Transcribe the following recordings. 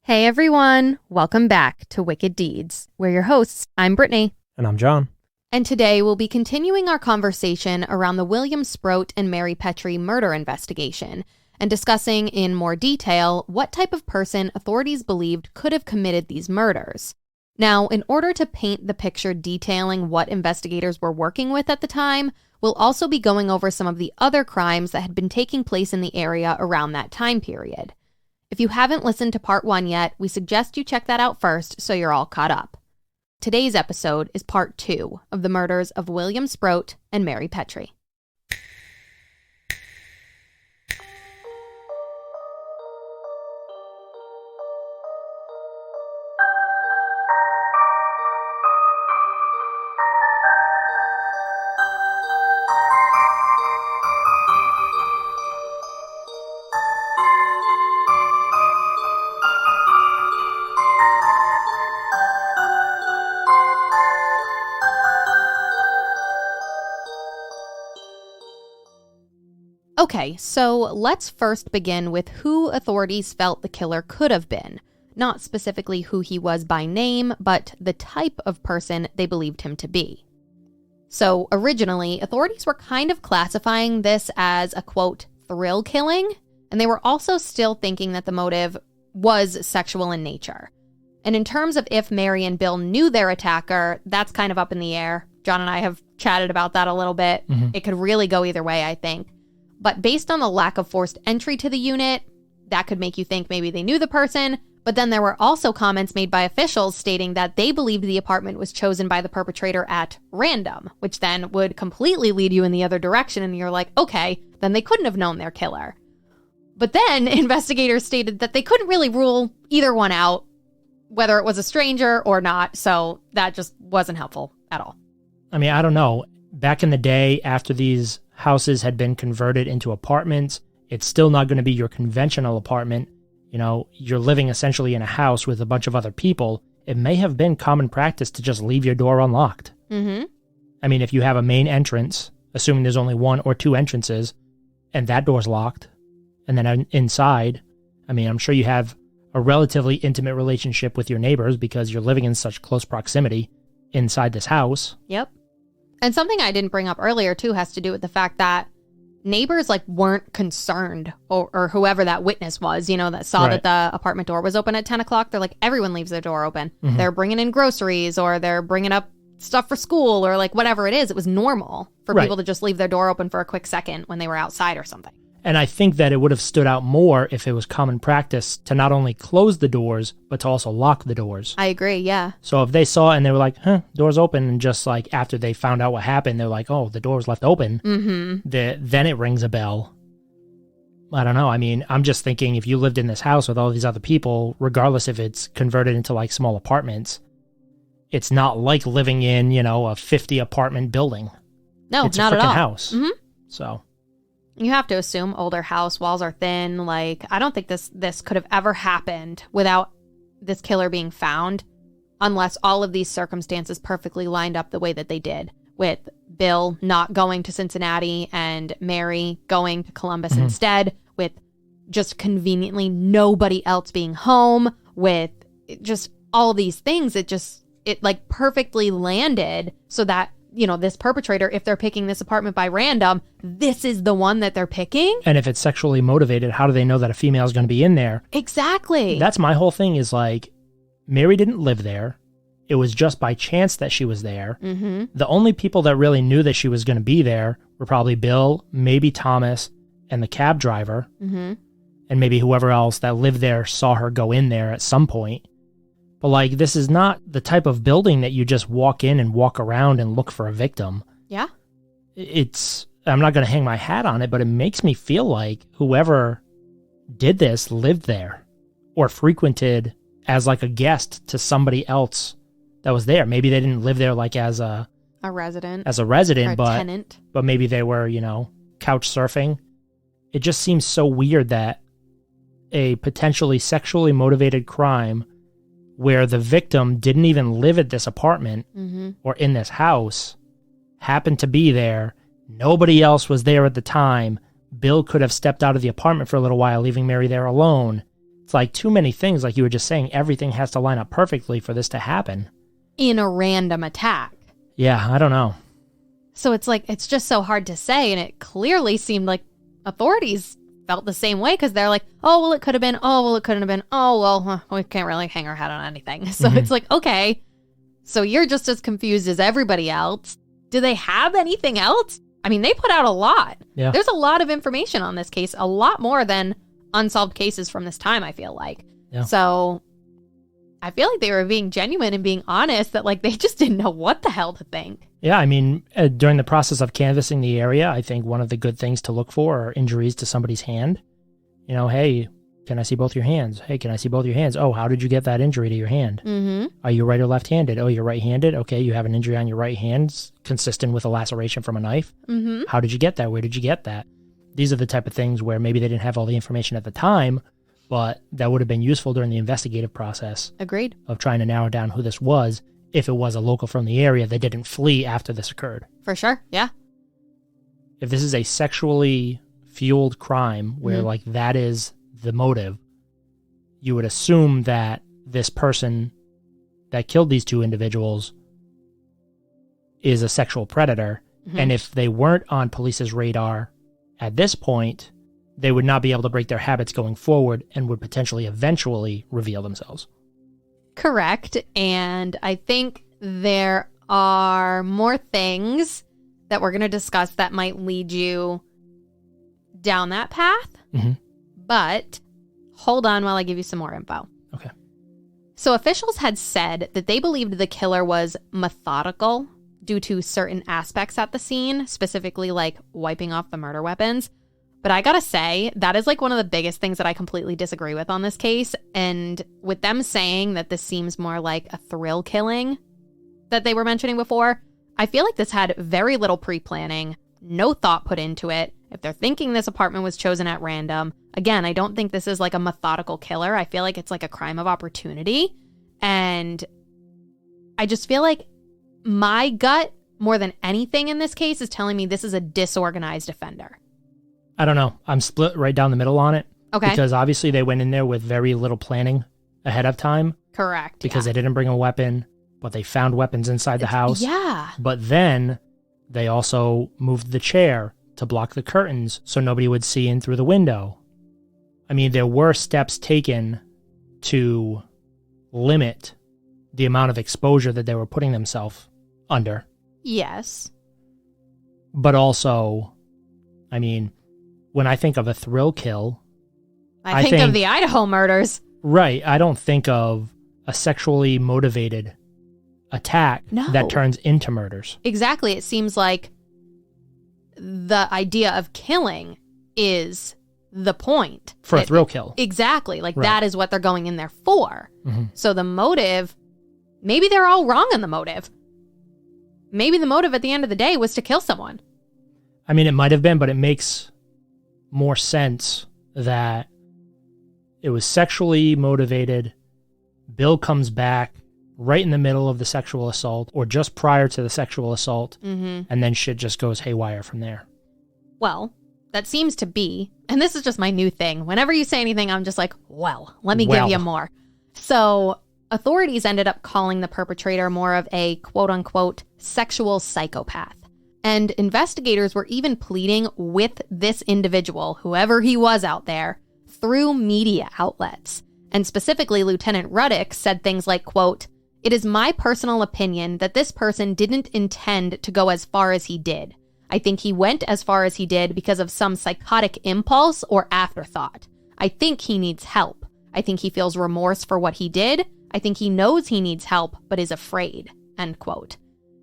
Hey everyone, welcome back to Wicked Deeds. We're your hosts. I'm Brittany. And I'm John. And today we'll be continuing our conversation around the William Sproat and Mary Petry murder investigation and discussing in more detail what type of person authorities believed could have committed these murders. Now, in order to paint the picture detailing what investigators were working with at the time, we'll also be going over some of the other crimes that had been taking place in the area around that time period. If you haven't listened to part 1 yet, we suggest you check that out first so you're all caught up. Today's episode is part 2 of the murders of William Sproat and Mary Petry. Okay, so let's first begin with who authorities felt the killer could have been. Not specifically who he was by name, but the type of person they believed him to be. So originally, authorities were kind of classifying this as a, quote, thrill killing, and they were also still thinking that the motive was sexual in nature. And in terms of if Mary and Bill knew their attacker, that's kind of up in the air. John and I have chatted about that a little bit. It could really go either way, I think. But based on the lack of forced entry to the unit, that could make you think maybe they knew the person. But then there were also comments made by officials stating that they believed the apartment was chosen by the perpetrator at random, which then would completely lead you in the other direction. And you're like, okay, then they couldn't have known their killer. But then investigators stated that they couldn't really rule either one out, whether it was a stranger or not. So that just wasn't helpful at all. I mean, I don't know. Back in the day, after these houses had been converted into apartments, it's still not going to be your conventional apartment. You know, you're living essentially in a house with a bunch of other people. It may have been common practice to just leave your door unlocked. I mean, if you have a main entrance, assuming there's only 1 or 2 entrances, and that door's locked, and then inside, I mean, I'm sure you have a relatively intimate relationship with your neighbors because you're living in such close proximity inside this house. Yep. And something I didn't bring up earlier, too, has to do with the fact that neighbors, weren't concerned, or whoever that witness was, that saw that the apartment door was open at 10 o'clock. They're like, everyone leaves their door open. They're bringing in groceries, or they're bringing up stuff for school, or whatever it is. It was normal for people to just leave their door open for a quick second when they were outside or something. And I think that it would have stood out more if it was common practice to not only close the doors, but to also lock the doors. I agree, yeah. So if they saw it and they were like, door's open, and just after they found out what happened, they're like, oh, the door's left open, then it rings a bell. I don't know. I mean, I'm just thinking if you lived in this house with all these other people, regardless if it's converted into small apartments, it's not like living in, a 50 apartment building. No, it's not a freaking at all. House. So you have to assume older house, walls are thin. I don't think this could have ever happened without this killer being found, unless all of these circumstances perfectly lined up the way that they did, with Bill not going to Cincinnati and Mary going to Columbus instead, with just conveniently nobody else being home, with just all these things. It perfectly landed so that, this perpetrator, if they're picking this apartment by random, this is the one that they're picking. And if it's sexually motivated, how do they know that a female is going to be in there? Exactly. That's my whole thing is Mary didn't live there. It was just by chance that she was there. The only people that really knew that she was going to be there were probably Bill, maybe Thomas, and the cab driver. And maybe whoever else that lived there saw her go in there at some point. But this is not the type of building that you just walk in and walk around and look for a victim. Yeah. I'm not going to hang my hat on it, but it makes me feel like whoever did this lived there or frequented as a guest to somebody else that was there. Maybe they didn't live there as a resident. As a resident, or a tenant. But maybe they were, couch surfing. It just seems so weird that a potentially sexually motivated crime where the victim didn't even live at this apartment or in this house, happened to be there. Nobody else was there at the time. Bill could have stepped out of the apartment for a little while, leaving Mary there alone. It's like too many things, like you were just saying, everything has to line up perfectly for this to happen. In a random attack. Yeah, I don't know. So it's like, it's just so hard to say, and it clearly seemed like authorities felt the same way, because they're like, oh, well, it could have been, oh, well, it couldn't have been, oh, well, we can't really hang our hat on anything. So it's like, okay, so you're just as confused as everybody else. Do they have anything else? I mean, they put out a lot. Yeah. There's a lot of information on this case, a lot more than unsolved cases from this time, I feel like. Yeah. So I feel like they were being genuine and being honest, that like they just didn't know what the hell to think. Yeah, I mean, during the process of canvassing the area, I think one of the good things to look for are injuries to somebody's hand. You know, hey, can I see both your hands? Hey, can I see both your hands? Oh, how did you get that injury to your hand? Mm-hmm. Are you right or left-handed? Oh, you're right-handed? Okay, you have an injury on your right hand consistent with a laceration from a knife. Mm-hmm. How did you get that? Where did you get that? These are the type of things where maybe they didn't have all the information at the time, but that would have been useful during the investigative process. Agreed. Of trying to narrow down who this was, if it was a local from the area that didn't flee after this occurred. For sure, yeah. If this is a sexually fueled crime where like that is the motive, you would assume that this person that killed these two individuals is a sexual predator. And if they weren't on police's radar at this point, they would not be able to break their habits going forward and would potentially eventually reveal themselves. Correct. And I think there are more things that we're going to discuss that might lead you down that path. Mm-hmm. But hold on while I give you some more info. Okay. So officials had said that they believed the killer was methodical due to certain aspects at the scene, specifically like wiping off the murder weapons. But I gotta say, that is like one of the biggest things that I completely disagree with on this case. And with them saying that this seems more like a thrill killing that they were mentioning before, I feel like this had very little pre-planning, no thought put into it. If they're thinking this apartment was chosen at random, again, I don't think this is like a methodical killer. I feel like it's like a crime of opportunity. And I just feel like my gut, more than anything in this case, is telling me this is a disorganized offender. I don't know. I'm split right down the middle on it. Okay. Because obviously they went in there with very little planning ahead of time. Correct. Because they didn't bring a weapon, but they found weapons inside the house. Yeah. But then they also moved the chair to block the curtains so nobody would see in through the window. I mean, there were steps taken to limit the amount of exposure that they were putting themselves under. Yes. But also, I mean, when I think of a thrill kill, I think of the Idaho murders. Right. I don't think of a sexually motivated attack that turns into murders. Exactly. It seems like the idea of killing is the point. For a thrill kill. Exactly. Like right. That is what they're going in there for. Mm-hmm. So the motive, maybe they're all wrong on the motive. Maybe the motive at the end of the day was to kill someone. I mean, it might have been, but it makes more sense that it was sexually motivated. Bill comes back right in the middle of the sexual assault or just prior to the sexual assault, and then shit just goes haywire from there. Well, that seems to be, and this is just my new thing. Whenever you say anything, I'm just like, well, let me give you more. So authorities ended up calling the perpetrator more of a quote-unquote sexual psychopath. And investigators were even pleading with this individual, whoever he was out there, through media outlets. And specifically, Lieutenant Ruddick said things like, quote, "It is my personal opinion that this person didn't intend to go as far as he did. I think he went as far as he did because of some psychotic impulse or afterthought. I think he needs help. I think he feels remorse for what he did. I think he knows he needs help, but is afraid," end quote.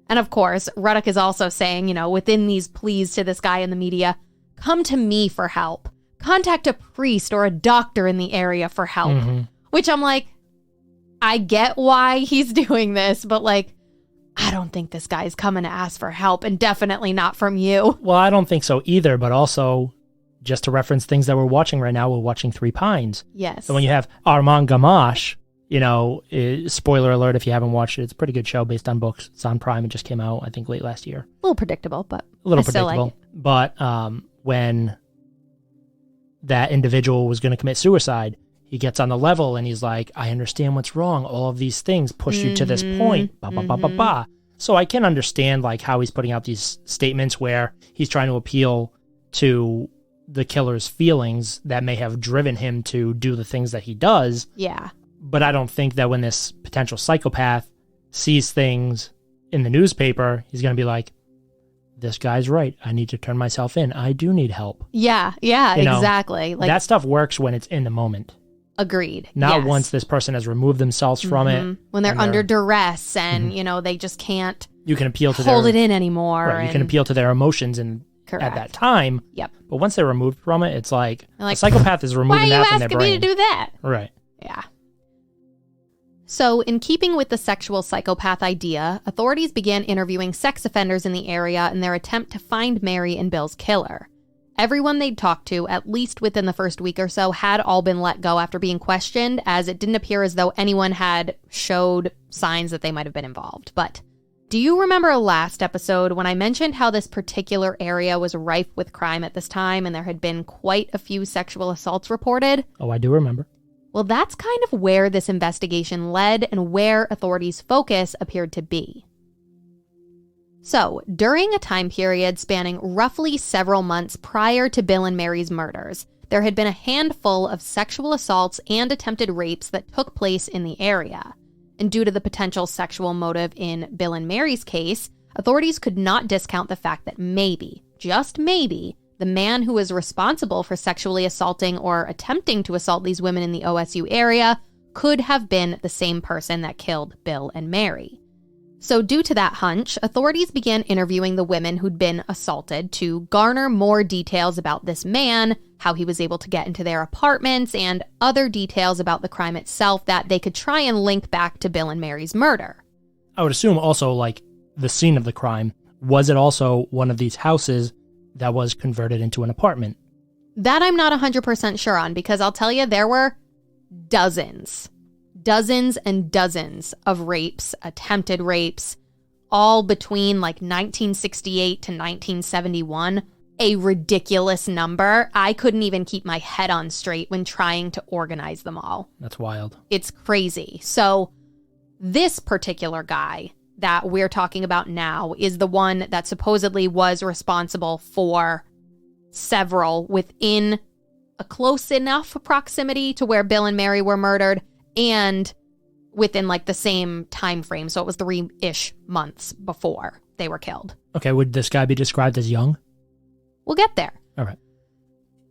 And of course, Ruddick is also saying, you know, within these pleas to this guy in the media, come to me for help. Contact a priest or a doctor in the area for help. Which I'm like, I get why he's doing this, but like, I don't think this guy's coming to ask for help, and definitely not from you. Well, I don't think so either, but also, just to reference things that we're watching right now, we're watching Three Pines. Yes. And when you have Armand Gamache, you know, spoiler alert if you haven't watched it, it's a pretty good show based on books. It's on Prime. It just came out, I think, late last year. A little predictable, but a little I still predictable. like it. But when that individual was going to commit suicide, he gets on the level and he's like, I understand what's wrong. All of these things push you to this point. Ba, ba, ba, ba, ba. So I can understand like how he's putting out these statements where he's trying to appeal to the killer's feelings that may have driven him to do the things that he does. Yeah. But I don't think that when this potential psychopath sees things in the newspaper, he's going to be like, this guy's right. I need to turn myself in. I do need help. Yeah, exactly. Like that stuff works when it's in the moment. Agreed. Not once this person has removed themselves from it. When they're under duress and, they just can't you can appeal to hold it in anymore. Right, you can appeal to their emotions and at that time. Yep. But once they're removed from it, it's like a psychopath is removing that from their brain. Why are you asking me to do that? Right. Yeah. So, in keeping with the sexual psychopath idea, authorities began interviewing sex offenders in the area in their attempt to find Mary and Bill's killer. Everyone they'd talked to, at least within the first week or so, had all been let go after being questioned, as it didn't appear as though anyone had showed signs that they might have been involved. But do you remember last episode when I mentioned how this particular area was rife with crime at this time and there had been quite a few sexual assaults reported? Oh, I do remember. Well, that's kind of where this investigation led and where authorities' focus appeared to be. So, during a time period spanning roughly several months prior to Bill and Mary's murders, there had been a handful of sexual assaults and attempted rapes that took place in the area. And due to the potential sexual motive in Bill and Mary's case, authorities could not discount the fact that maybe, just maybe, the man who was responsible for sexually assaulting or attempting to assault these women in the OSU area could have been the same person that killed Bill and Mary. So due to that hunch, authorities began interviewing the women who'd been assaulted to garner more details about this man, how he was able to get into their apartments, and other details about the crime itself that they could try and link back to Bill and Mary's murder. I would assume also, like, the scene of the crime, was it also one of these houses that was converted into an apartment? That I'm not 100% sure on, because I'll tell you, there were dozens and dozens of rapes, attempted rapes, all between like 1968 to 1971. A ridiculous number. I couldn't even keep my head on straight when trying to organize them all. That's wild. It's crazy. So this particular guy that we're talking about now is the one that supposedly was responsible for several within a close enough proximity to where Bill and Mary were murdered and within like the same time frame. So it was 3-ish months before they were killed. Okay, would this guy be described as young? We'll get there. All right.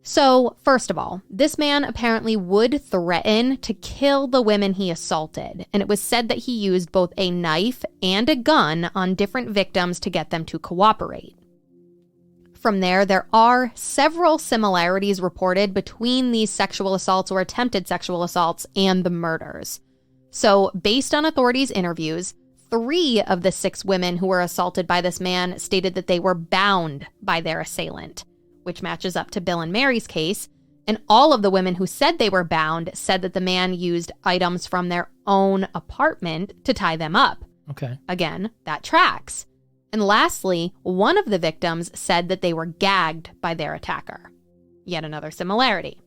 So, first of all, this man apparently would threaten to kill the women he assaulted, and it was said that he used both a knife and a gun on different victims to get them to cooperate. From there are several similarities reported between these sexual assaults or attempted sexual assaults and the murders. So, based on authorities' interviews, 3 of the 6 women who were assaulted by this man stated that they were bound by their assailant, which matches up to Bill and Mary's case, and all of the women who said they were bound said that the man used items from their own apartment to tie them up. Okay. Again, that tracks. And lastly, one of the victims said that they were gagged by their attacker. Yet another similarity.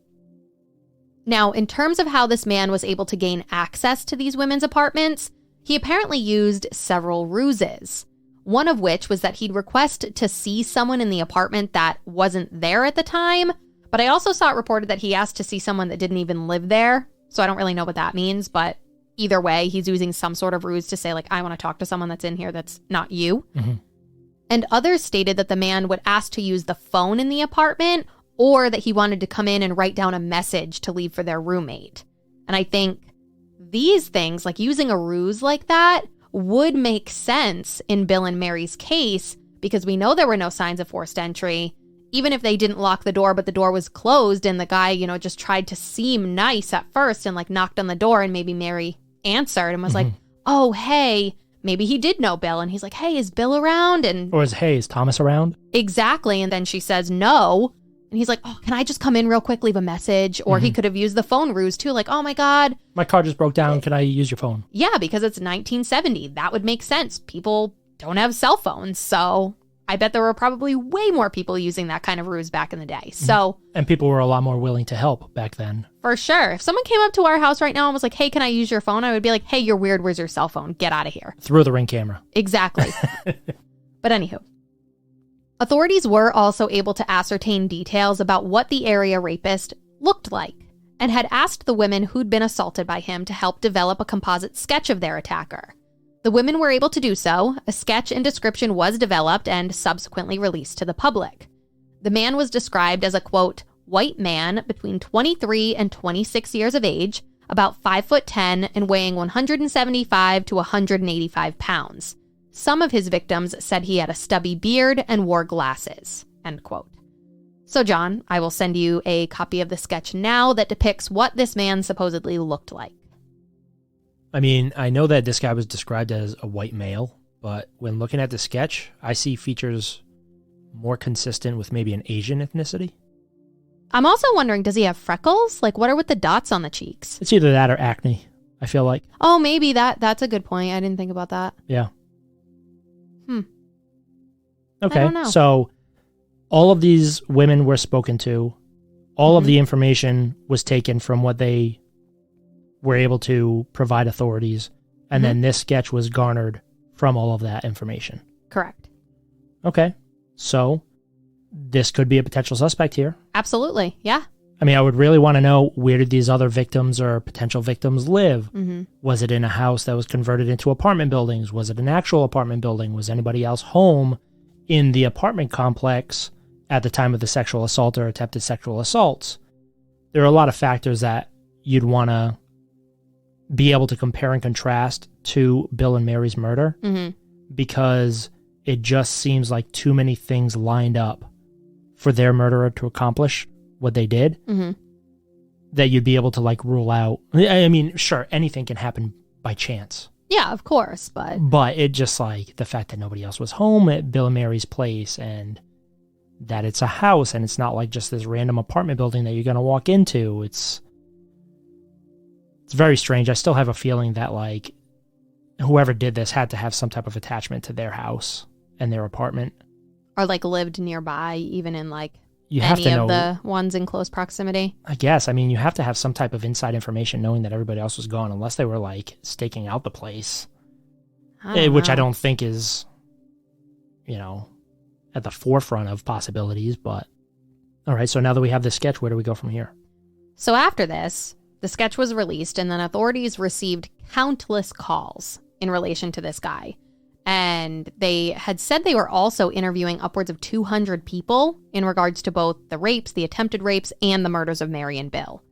Now, in terms of how this man was able to gain access to these women's apartments, he apparently used several ruses. One of which was that he'd request to see someone in the apartment that wasn't there at the time, but I also saw it reported that he asked to see someone that didn't even live there, so I don't really know what that means, but either way, he's using some sort of ruse to say, like, I want to talk to someone that's in here that's not you. Mm-hmm. And others stated that the man would ask to use the phone in the apartment, or that he wanted to come in and write down a message to leave for their roommate. And I think these things, like using a ruse like that, would make sense in Bill and Mary's case because we know there were no signs of forced entry. Even if they didn't lock the door, but the door was closed and the guy, just tried to seem nice at first and like knocked on the door and maybe Mary answered and was like, oh, hey, maybe he did know Bill. And he's like, hey, is Bill around? Or is Thomas around? Exactly. And then she says no. And he's like, oh, can I just come in real quick, leave a message? Or he could have used the phone ruse too. Like, oh my God. My car just broke down. Can I use your phone? Yeah, because it's 1970. That would make sense. People don't have cell phones. So I bet there were probably way more people using that kind of ruse back in the day. So, and people were a lot more willing to help back then. For sure. If someone came up to our house right now and was like, hey, can I use your phone? I would be like, hey, you're weird. Where's your cell phone? Get out of here. Through the Ring camera. Exactly. But anywho, authorities were also able to ascertain details about what the area rapist looked like and had asked the women who'd been assaulted by him to help develop a composite sketch of their attacker. The women were able to do so. A sketch and description was developed and subsequently released to the public. The man was described as a, quote, white man between 23 and 26 years of age, about 5'10" and weighing 175 to 185 pounds. Some of his victims said he had a stubby beard and wore glasses, end quote. So, John, I will send you a copy of the sketch now that depicts what this man supposedly looked like. I mean, I know that this guy was described as a white male, but when looking at the sketch, I see features more consistent with maybe an Asian ethnicity. I'm also wondering, does he have freckles? Like, what are with the dots on the cheeks? It's either that or acne, I feel like. Oh, maybe that's a good point. I didn't think about that. Yeah. Okay, I don't know. So all of these women were spoken to. All of the information was taken from what they were able to provide authorities. And then this sketch was garnered from all of that information. Correct. Okay. So this could be a potential suspect here. Absolutely. Yeah. I mean, I would really want to know, where did these other victims or potential victims live? Was it in a house that was converted into apartment buildings? Was it an actual apartment building? Was anybody else home in the apartment complex at the time of the sexual assault or attempted sexual assaults? There are a lot of factors that you'd want to be able to compare and contrast to Bill and Mary's murder, because it just seems like too many things lined up for their murderer to accomplish what they did, that you'd be able to like rule out. I mean, sure, anything can happen by chance. Yeah, of course, but it just, like, the fact that nobody else was home at Bill and Mary's place, and that it's a house and it's not like just this random apartment building that you're going to walk into. It's very strange. I still have a feeling that, like, whoever did this had to have some type of attachment to their house and their apartment. Or, like, lived nearby, even in, like, you have any to know, of the ones in close proximity. I guess. I mean, you have to have some type of inside information knowing that everybody else was gone, unless they were, like, staking out the place. Which I don't think is, you know, at the forefront of possibilities, but... All right, so now that we have this sketch, where do we go from here? So after this, the sketch was released, and then authorities received countless calls in relation to this guy. And they had said they were also interviewing upwards of 200 people in regards to both the rapes, the attempted rapes, and the murders of Mary and Bill.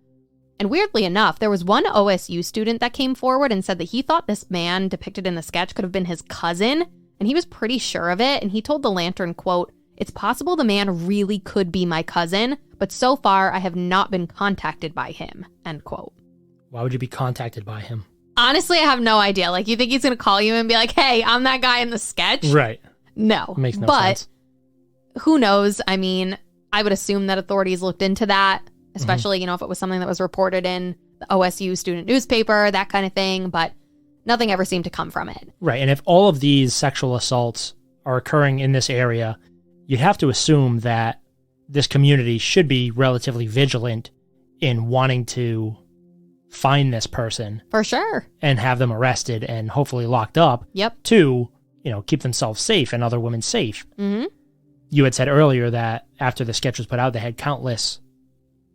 And weirdly enough, there was one OSU student that came forward and said that he thought this man depicted in the sketch could have been his cousin, and he was pretty sure of it. And he told the Lantern, quote, "It's possible the man really could be my cousin, but so far I have not been contacted by him," end quote. Why would you be contacted by him? Honestly, I have no idea. Like, you think he's going to call you and be like, hey, I'm that guy in the sketch? Right. No. Makes no sense. But who knows? I mean, I would assume that authorities looked into that, especially, you know, if it was something that was reported in the OSU student newspaper, that kind of thing. But nothing ever seemed to come from it. Right. And if all of these sexual assaults are occurring in this area, you'd have to assume that this community should be relatively vigilant in wanting to find this person. For sure. And have them arrested and hopefully locked up. Yep. To, you know, keep themselves safe and other women safe. You had said earlier that after the sketch was put out, they had countless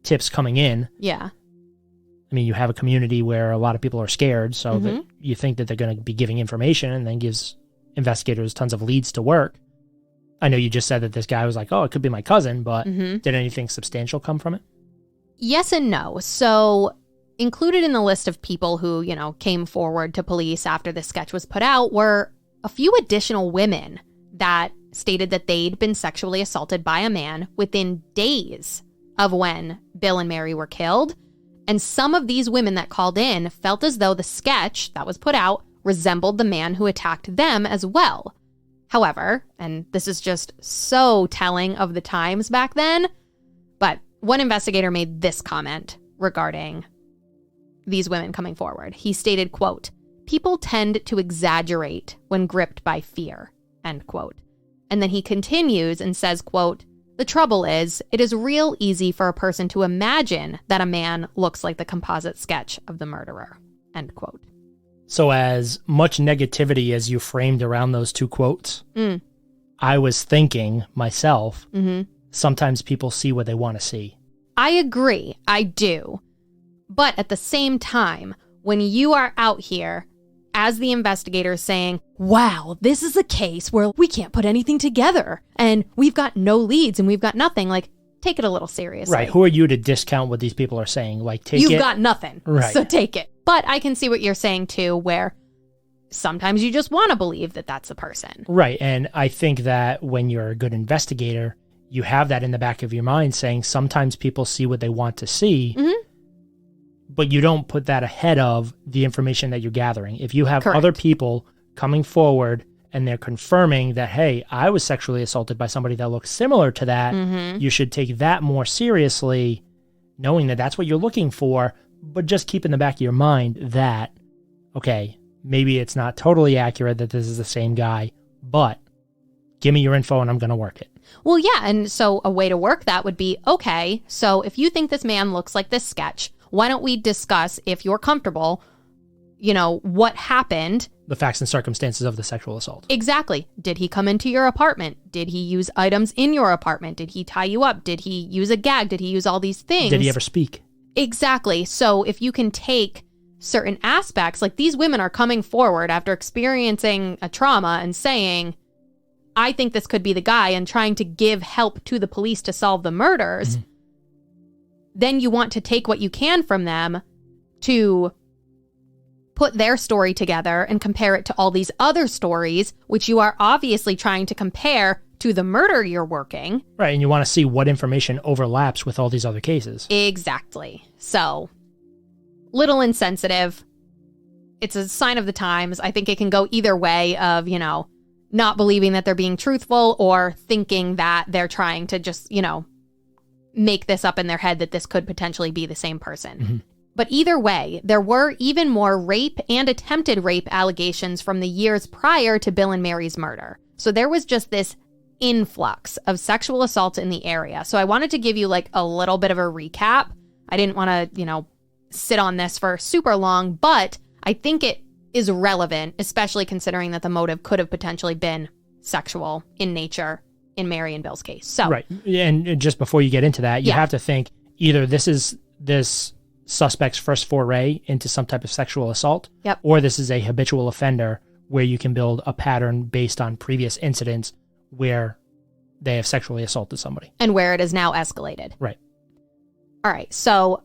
tips coming in. Yeah. I mean, you have a community where a lot of people are scared, so that you think that they're going to be giving information, and then gives investigators tons of leads to work. I know you just said that this guy was like, oh, it could be my cousin, but did anything substantial come from it? Yes and no. So included in the list of people who, you know, came forward to police after the sketch was put out were a few additional women that stated that they'd been sexually assaulted by a man within days of when Bill and Mary were killed. And some of these women that called in felt as though the sketch that was put out resembled the man who attacked them as well. However, and this is just so telling of the times back then, but one investigator made this comment regarding these women coming forward. He stated, quote, "People tend to exaggerate when gripped by fear," end quote. And then he continues and says, quote, "The trouble is, it is real easy for a person to imagine that a man looks like the composite sketch of the murderer." End quote. So as much negativity as you framed around those two quotes, I was thinking myself, sometimes people see what they want to see. I agree. I do. But at the same time, when you are out here as the investigator saying, wow, this is a case where we can't put anything together and we've got no leads and we've got nothing, like, take it a little seriously. Right. Who are you to discount what these people are saying? Like, take it. You've got nothing. Right. So take it. But I can see what you're saying too, where sometimes you just want to believe that that's a person. Right. And I think that when you're a good investigator, you have that in the back of your mind saying sometimes people see what they want to see, but you don't put that ahead of the information that you're gathering. If you have Correct. other people coming forward and they're confirming that, hey, I was sexually assaulted by somebody that looks similar to that, you should take that more seriously, knowing that that's what you're looking for, but just keep in the back of your mind that, okay, maybe it's not totally accurate that this is the same guy, but give me your info and I'm going to work it. Well, yeah. And so a way to work that would be, okay, so if you think this man looks like this sketch, why don't we discuss, if you're comfortable, what happened? The facts and circumstances of the sexual assault. Exactly. Did he come into your apartment? Did he use items in your apartment? Did he tie you up? Did he use a gag? Did he use all these things? Did he ever speak? Exactly. So if you can take certain aspects, like these women are coming forward after experiencing a trauma and saying, I think this could be the guy, and trying to give help to the police to solve the murders, then you want to take what you can from them to put their story together and compare it to all these other stories, which you are obviously trying to compare to the murder you're working. Right, and you want to see what information overlaps with all these other cases. Exactly. So, little insensitive. It's a sign of the times. I think it can go either way of, not believing that they're being truthful or thinking that they're trying to just, make this up in their head that this could potentially be the same person. But either way, there were even more rape and attempted rape allegations from the years prior to Bill and Mary's murder. So there was just this influx of sexual assaults in the area. So I wanted to give you like a little bit of a recap. I didn't want to, sit on this for super long, but I think it is relevant, especially considering that the motive could have potentially been sexual in nature in Mary and Bill's case. So right. And just before you get into that, you have to think either this is this suspect's first foray into some type of sexual assault, or this is a habitual offender where you can build a pattern based on previous incidents where they have sexually assaulted somebody. And where it is now escalated. Right. All right. So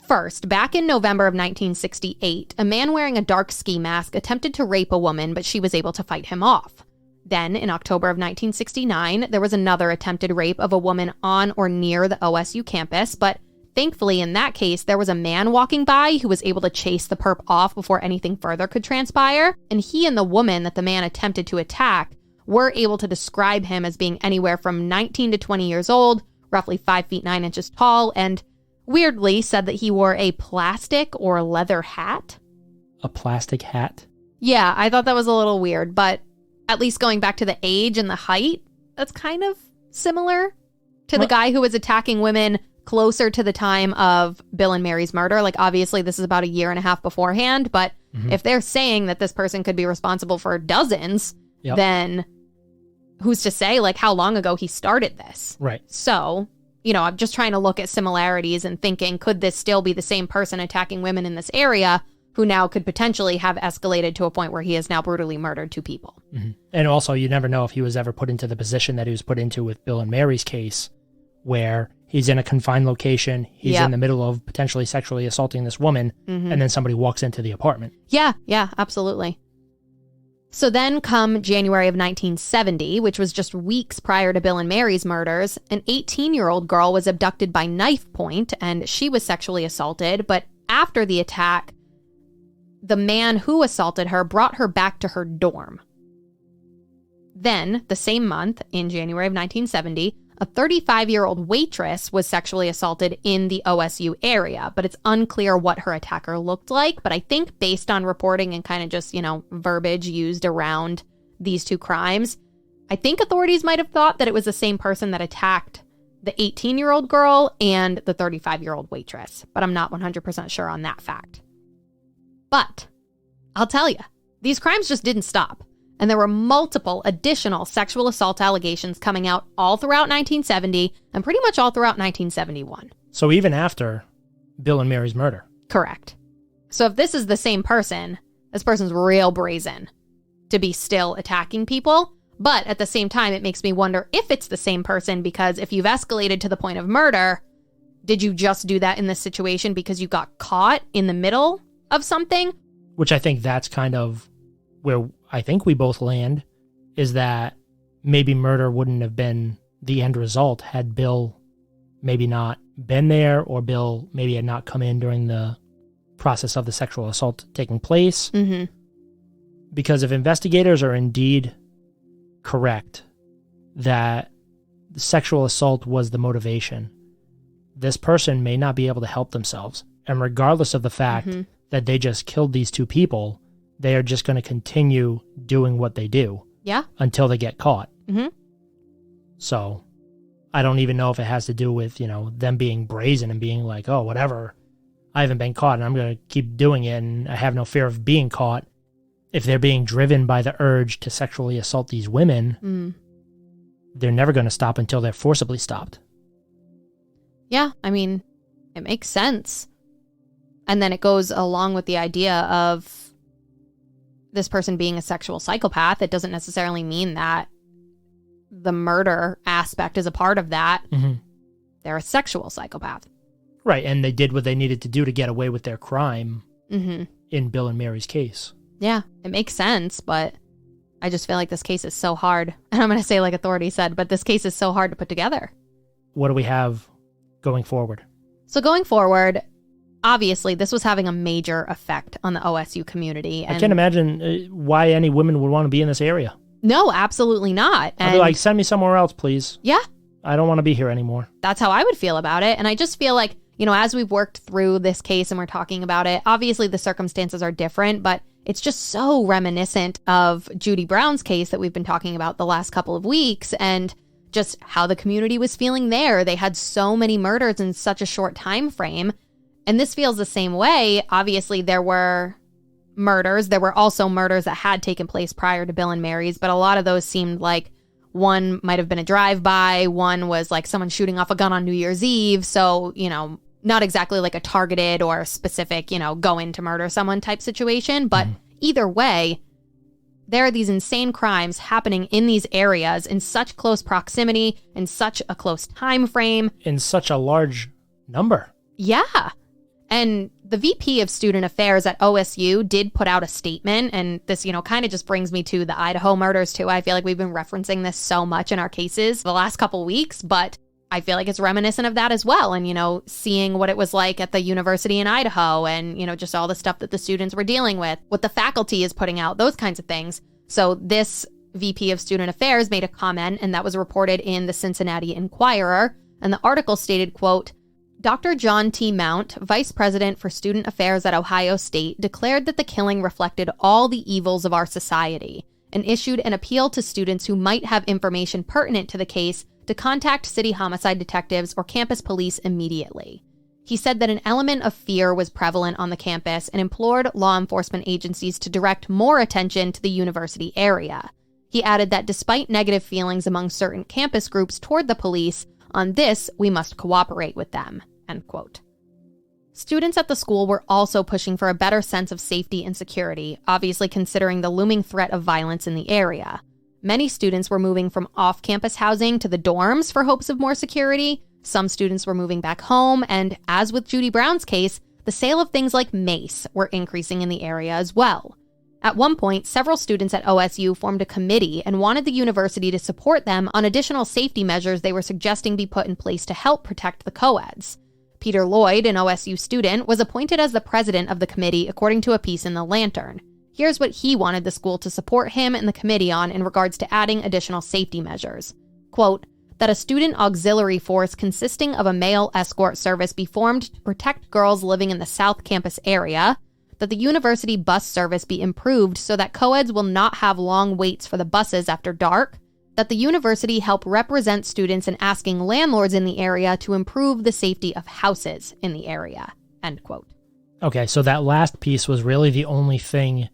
first, back in November of 1968, a man wearing a dark ski mask attempted to rape a woman, but she was able to fight him off. Then, in October of 1969, there was another attempted rape of a woman on or near the OSU campus, but thankfully, in that case, there was a man walking by who was able to chase the perp off before anything further could transpire, and he and the woman that the man attempted to attack were able to describe him as being anywhere from 19 to 20 years old, roughly 5 feet 9 inches tall, and weirdly said that he wore a plastic or leather hat. A plastic hat? Yeah, I thought that was a little weird, but at least going back to the age and the height, that's kind of similar to the guy who was attacking women closer to the time of Bill and Mary's murder. Like, obviously, this is about a year and a half beforehand, but if they're saying that this person could be responsible for dozens, then who's to say, like, how long ago he started this? Right. So, I'm just trying to look at similarities and thinking, could this still be the same person attacking women in this area who now could potentially have escalated to a point where he has now brutally murdered 2 people? And also, you never know if he was ever put into the position that he was put into with Bill and Mary's case, where he's in a confined location, he's in the middle of potentially sexually assaulting this woman, and then somebody walks into the apartment. Yeah, absolutely. So then come January of 1970, which was just weeks prior to Bill and Mary's murders, an 18-year-old girl was abducted by knife point, and she was sexually assaulted, but after the attack, the man who assaulted her brought her back to her dorm. Then, the same month, in January of 1970, a 35-year-old waitress was sexually assaulted in the OSU area, but it's unclear what her attacker looked like. But I think based on reporting and kind of just, verbiage used around these two crimes, I think authorities might have thought that it was the same person that attacked the 18-year-old girl and the 35-year-old waitress, but I'm not 100% sure on that fact. But I'll tell you, these crimes just didn't stop, and there were multiple additional sexual assault allegations coming out all throughout 1970 and pretty much all throughout 1971. So even after Bill and Mary's murder. Correct. So if this is the same person, this person's real brazen to be still attacking people. But at the same time, it makes me wonder if it's the same person, because if you've escalated to the point of murder, did you just do that in this situation because you got caught in the middle of something? Which I think that's kind of where I think we both land, is that maybe murder wouldn't have been the end result had Bill maybe not been there, or Bill maybe had not come in during the process of the sexual assault taking place. Mm-hmm. Because if investigators are indeed correct that the sexual assault was the motivation, this person may not be able to help themselves. And regardless of the fact that they just killed these two people, they are just going to continue doing what they do. Yeah. Until they get caught. Mm-hmm. So I don't even know if it has to do with, them being brazen and being like, oh, whatever, I haven't been caught and I'm going to keep doing it and I have no fear of being caught. If they're being driven by the urge to sexually assault these women, they're never going to stop until they're forcibly stopped. Yeah, I mean, it makes sense. And then it goes along with the idea of this person being a sexual psychopath. It doesn't necessarily mean that the murder aspect is a part of that. Mm-hmm. They're a sexual psychopath. Right, and they did what they needed to do to get away with their crime in Bill and Mary's case. Yeah, it makes sense, but I just feel like this case is so hard. And I'm going to say like authorities said, but this case is so hard to put together. What do we have going forward? So going forward, obviously this was having a major effect on the OSU community. And I can't imagine why any women would want to be in this area. No, absolutely not. I'd be like, send me somewhere else, please. Yeah. I don't want to be here anymore. That's how I would feel about it. And I just feel like, as we've worked through this case and we're talking about it, obviously the circumstances are different, but it's just so reminiscent of Judy Brown's case that we've been talking about the last couple of weeks, and just how the community was feeling there. They had so many murders in such a short time frame. And this feels the same way. Obviously, there were murders. There were also murders that had taken place prior to Bill and Mary's, but a lot of those seemed like one might have been a drive-by. One was like someone shooting off a gun on New Year's Eve. So, not exactly like a targeted or specific, go in to murder someone type situation. But either way, there are these insane crimes happening in these areas in such close proximity, in such a close time frame. In such a large number. Yeah. And the VP of Student Affairs at OSU did put out a statement. And this, kind of just brings me to the Idaho murders, too. I feel like we've been referencing this so much in our cases the last couple weeks, but I feel like it's reminiscent of that as well. And, seeing what it was like at the university in Idaho and, just all the stuff that the students were dealing with, what the faculty is putting out, those kinds of things. So this VP of Student Affairs made a comment, and that was reported in the Cincinnati Enquirer. And the article stated, quote, Dr. John T. Mount, Vice President for Student Affairs at Ohio State, declared that the killing reflected all the evils of our society and issued an appeal to students who might have information pertinent to the case to contact city homicide detectives or campus police immediately. He said that an element of fear was prevalent on the campus and implored law enforcement agencies to direct more attention to the university area. He added that despite negative feelings among certain campus groups toward the police, on this, we must cooperate with them, end quote. Students at the school were also pushing for a better sense of safety and security, obviously considering the looming threat of violence in the area. Many students were moving from off-campus housing to the dorms for hopes of more security. Some students were moving back home, and as with Judy Brown's case, the sale of things like mace were increasing in the area as well. At one point, several students at OSU formed a committee and wanted the university to support them on additional safety measures they were suggesting be put in place to help protect the co-eds. Peter Lloyd, an OSU student, was appointed as the president of the committee according to a piece in The Lantern. Here's what he wanted the school to support him and the committee on in regards to adding additional safety measures. Quote, that a student auxiliary force consisting of a male escort service be formed to protect girls living in the South Campus area, that the university bus service be improved so that co-eds will not have long waits for the buses after dark, that the university help represent students in asking landlords in the area to improve the safety of houses in the area, end quote. Okay, so that last piece was really the only thing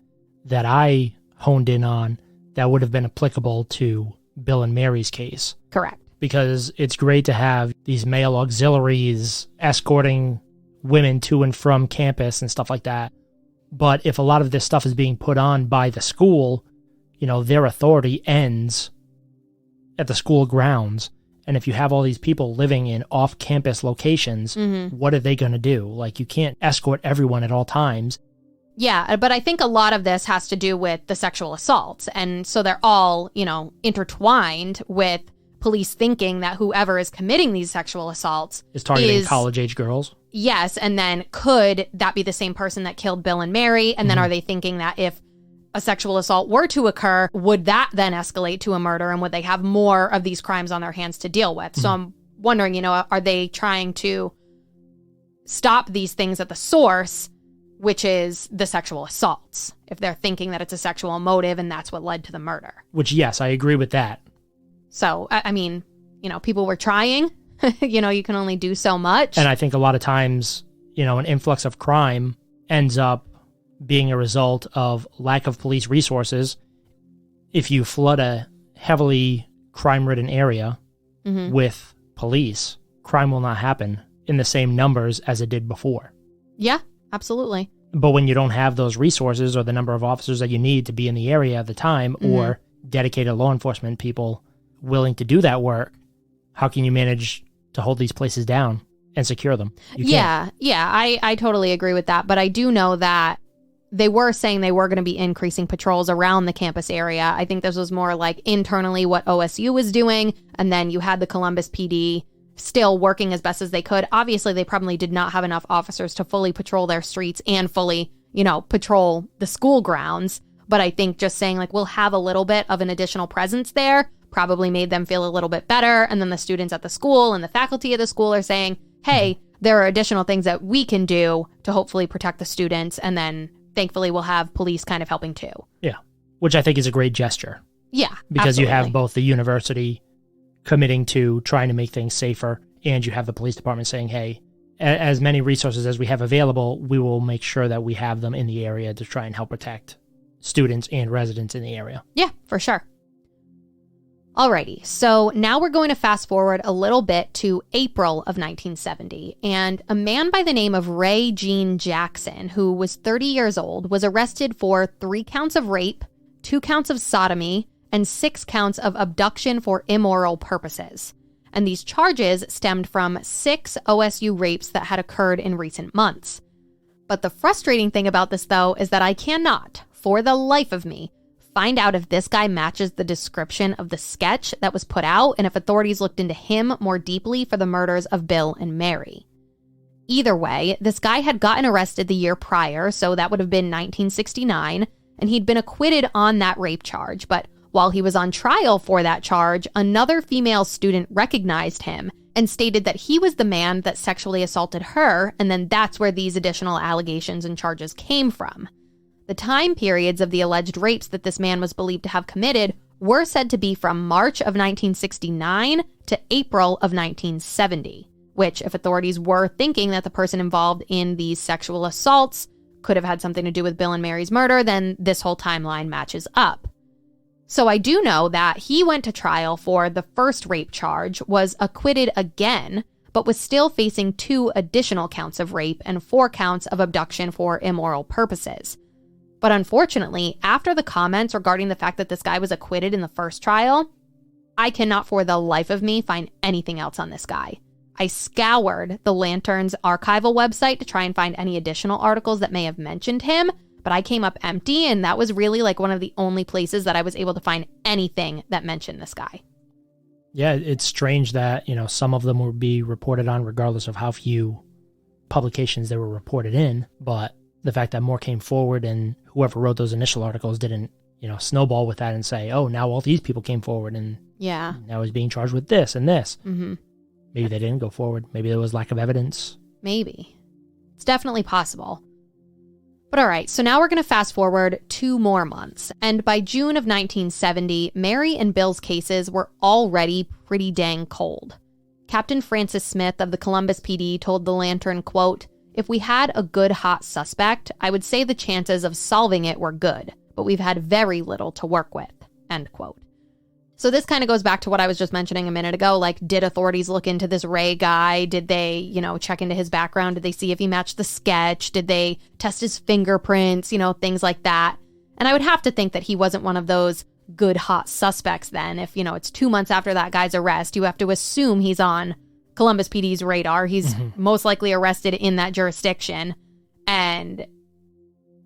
that I honed in on that would have been applicable to Bill and Mary's case. Correct. Because it's great to have these male auxiliaries escorting women to and from campus and stuff like that. But if a lot of this stuff is being put on by the school, their authority ends at the school grounds. And if you have all these people living in off-campus locations, what are they going to do? Like, you can't escort everyone at all times. Yeah, but I think a lot of this has to do with the sexual assaults. And so they're all, intertwined with police thinking that whoever is committing these sexual assaults is targeting college-age girls. Yes, and then could that be the same person that killed Bill and Mary? And then are they thinking that if a sexual assault were to occur, would that then escalate to a murder? And would they have more of these crimes on their hands to deal with? So I'm wondering, are they trying to stop these things at the source, which is the sexual assaults, if they're thinking that it's a sexual motive and that's what led to the murder? Which, yes, I agree with that. So, I mean, people were trying. You can only do so much. And I think a lot of times, an influx of crime ends up being a result of lack of police resources. If you flood a heavily crime-ridden area with police, crime will not happen in the same numbers as it did before. Yeah, absolutely. But when you don't have those resources or the number of officers that you need to be in the area at the time, or dedicated law enforcement people willing to do that work, how can you manage to hold these places down and secure them? Yeah, I totally agree with that. But I do know that they were saying they were going to be increasing patrols around the campus area. I think this was more like internally what OSU was doing. And then you had the Columbus PD still working as best as they could. Obviously, they probably did not have enough officers to fully patrol their streets and fully, patrol the school grounds. But I think just saying we'll have a little bit of an additional presence there probably made them feel a little bit better. And then the students at the school and the faculty of the school are saying, hey, there are additional things that we can do to hopefully protect the students. And then thankfully we'll have police kind of helping too. Yeah, which I think is a great gesture. Yeah, because absolutely. You have both the university committing to trying to make things safer, and you have the police department saying, hey, as many resources as we have available, we will make sure that we have them in the area to try and help protect students and residents in the area. Yeah, for sure. Alrighty, so now we're going to fast forward a little bit to April of 1970, and a man by the name of Ray Gene Jackson, who was 30 years old, was arrested for 3 counts of rape, 2 counts of sodomy, and 6 counts of abduction for immoral purposes. And these charges stemmed from 6 OSU rapes that had occurred in recent months. But the frustrating thing about this, though, is that I cannot, for the life of me, find out if this guy matches the description of the sketch that was put out and if authorities looked into him more deeply for the murders of Bill and Mary. Either way, this guy had gotten arrested the year prior, so that would have been 1969, and he'd been acquitted on that rape charge. But while he was on trial for that charge, another female student recognized him and stated that he was the man that sexually assaulted her, and then that's where these additional allegations and charges came from. The time periods of the alleged rapes that this man was believed to have committed were said to be from March of 1969 to April of 1970, which, if authorities were thinking that the person involved in these sexual assaults could have had something to do with Bill and Mary's murder, then this whole timeline matches up. So I do know that he went to trial for the first rape charge, was acquitted again, but was still facing 2 additional counts of rape and 4 counts of abduction for immoral purposes. But unfortunately, after the comments regarding the fact that this guy was acquitted in the first trial, I cannot for the life of me find anything else on this guy. I scoured the Lantern's archival website to try and find any additional articles that may have mentioned him, but I came up empty, and that was really one of the only places that I was able to find anything that mentioned this guy. Yeah, it's strange that, some of them will be reported on regardless of how few publications they were reported in, but the fact that more came forward and whoever wrote those initial articles didn't, snowball with that and say, oh, now all these people came forward and now he's being charged with this and this. Mm-hmm. Maybe they didn't go forward. Maybe there was lack of evidence. Maybe. It's definitely possible. But But all right, so now we're going to fast forward 2 more months. And by June of 1970, Mary and Bill's cases were already pretty dang cold. Captain Francis Smith of the Columbus PD told the Lantern, quote, "If we had a good hot suspect, I would say the chances of solving it were good, but we've had very little to work with," end quote. So this kind of goes back to what I was just mentioning a minute ago. Like, did authorities look into this Ray guy? Did they, check into his background? Did they see if he matched the sketch? Did they test his fingerprints? Things like that. And I would have to think that he wasn't one of those good hot suspects then. If, it's 2 months after that guy's arrest, you have to assume he's on Columbus PD's radar. He's most likely arrested in that jurisdiction. And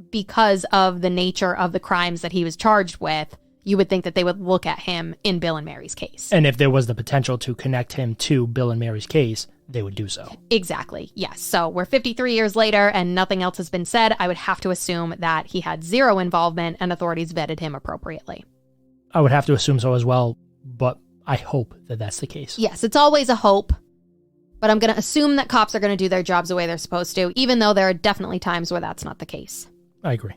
because of the nature of the crimes that he was charged with, you would think that they would look at him in Bill and Mary's case. And if there was the potential to connect him to Bill and Mary's case, they would do so. Exactly, yes. So we're 53 years later and nothing else has been said. I would have to assume that he had zero involvement and authorities vetted him appropriately. I would have to assume so as well, but I hope that that's the case. Yes, it's always a hope, but I'm going to assume that cops are going to do their jobs the way they're supposed to, even though there are definitely times where that's not the case. I agree.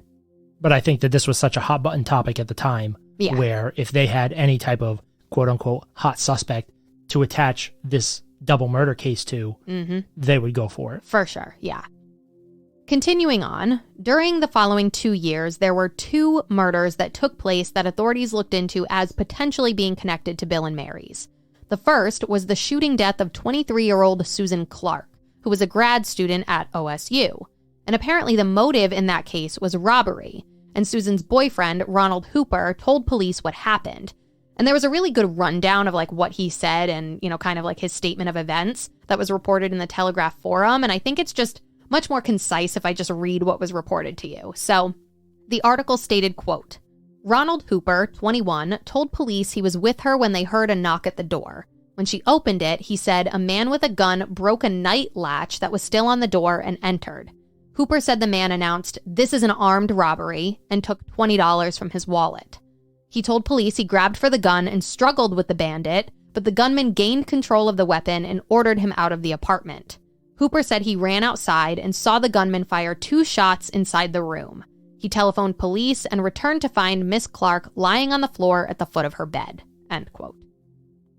But I think that this was such a hot button topic at the time, where if they had any type of quote unquote hot suspect to attach this double murder case to, they would go for it. For sure, yeah. Continuing on, during the following 2 years, there were 2 murders that took place that authorities looked into as potentially being connected to Bill and Mary's. The first was the shooting death of 23-year-old Susan Clark, who was a grad student at OSU. And apparently the motive in that case was robbery. And Susan's boyfriend, Ronald Hooper, told police what happened. And there was a really good rundown of what he said and, kind of his statement of events that was reported in the Telegraph Forum. And I think it's just much more concise if I just read what was reported to you. So the article stated, quote, "Ronald Hooper, 21, told police he was with her when they heard a knock at the door. When she opened it, he said a man with a gun broke a night latch that was still on the door and entered. Hooper said the man announced, 'This is an armed robbery,' and took $20 from his wallet. He told police he grabbed for the gun and struggled with the bandit, but the gunman gained control of the weapon and ordered him out of the apartment. Hooper said he ran outside and saw the gunman fire 2 shots inside the room. He telephoned police and returned to find Miss Clark lying on the floor at the foot of her bed," end quote.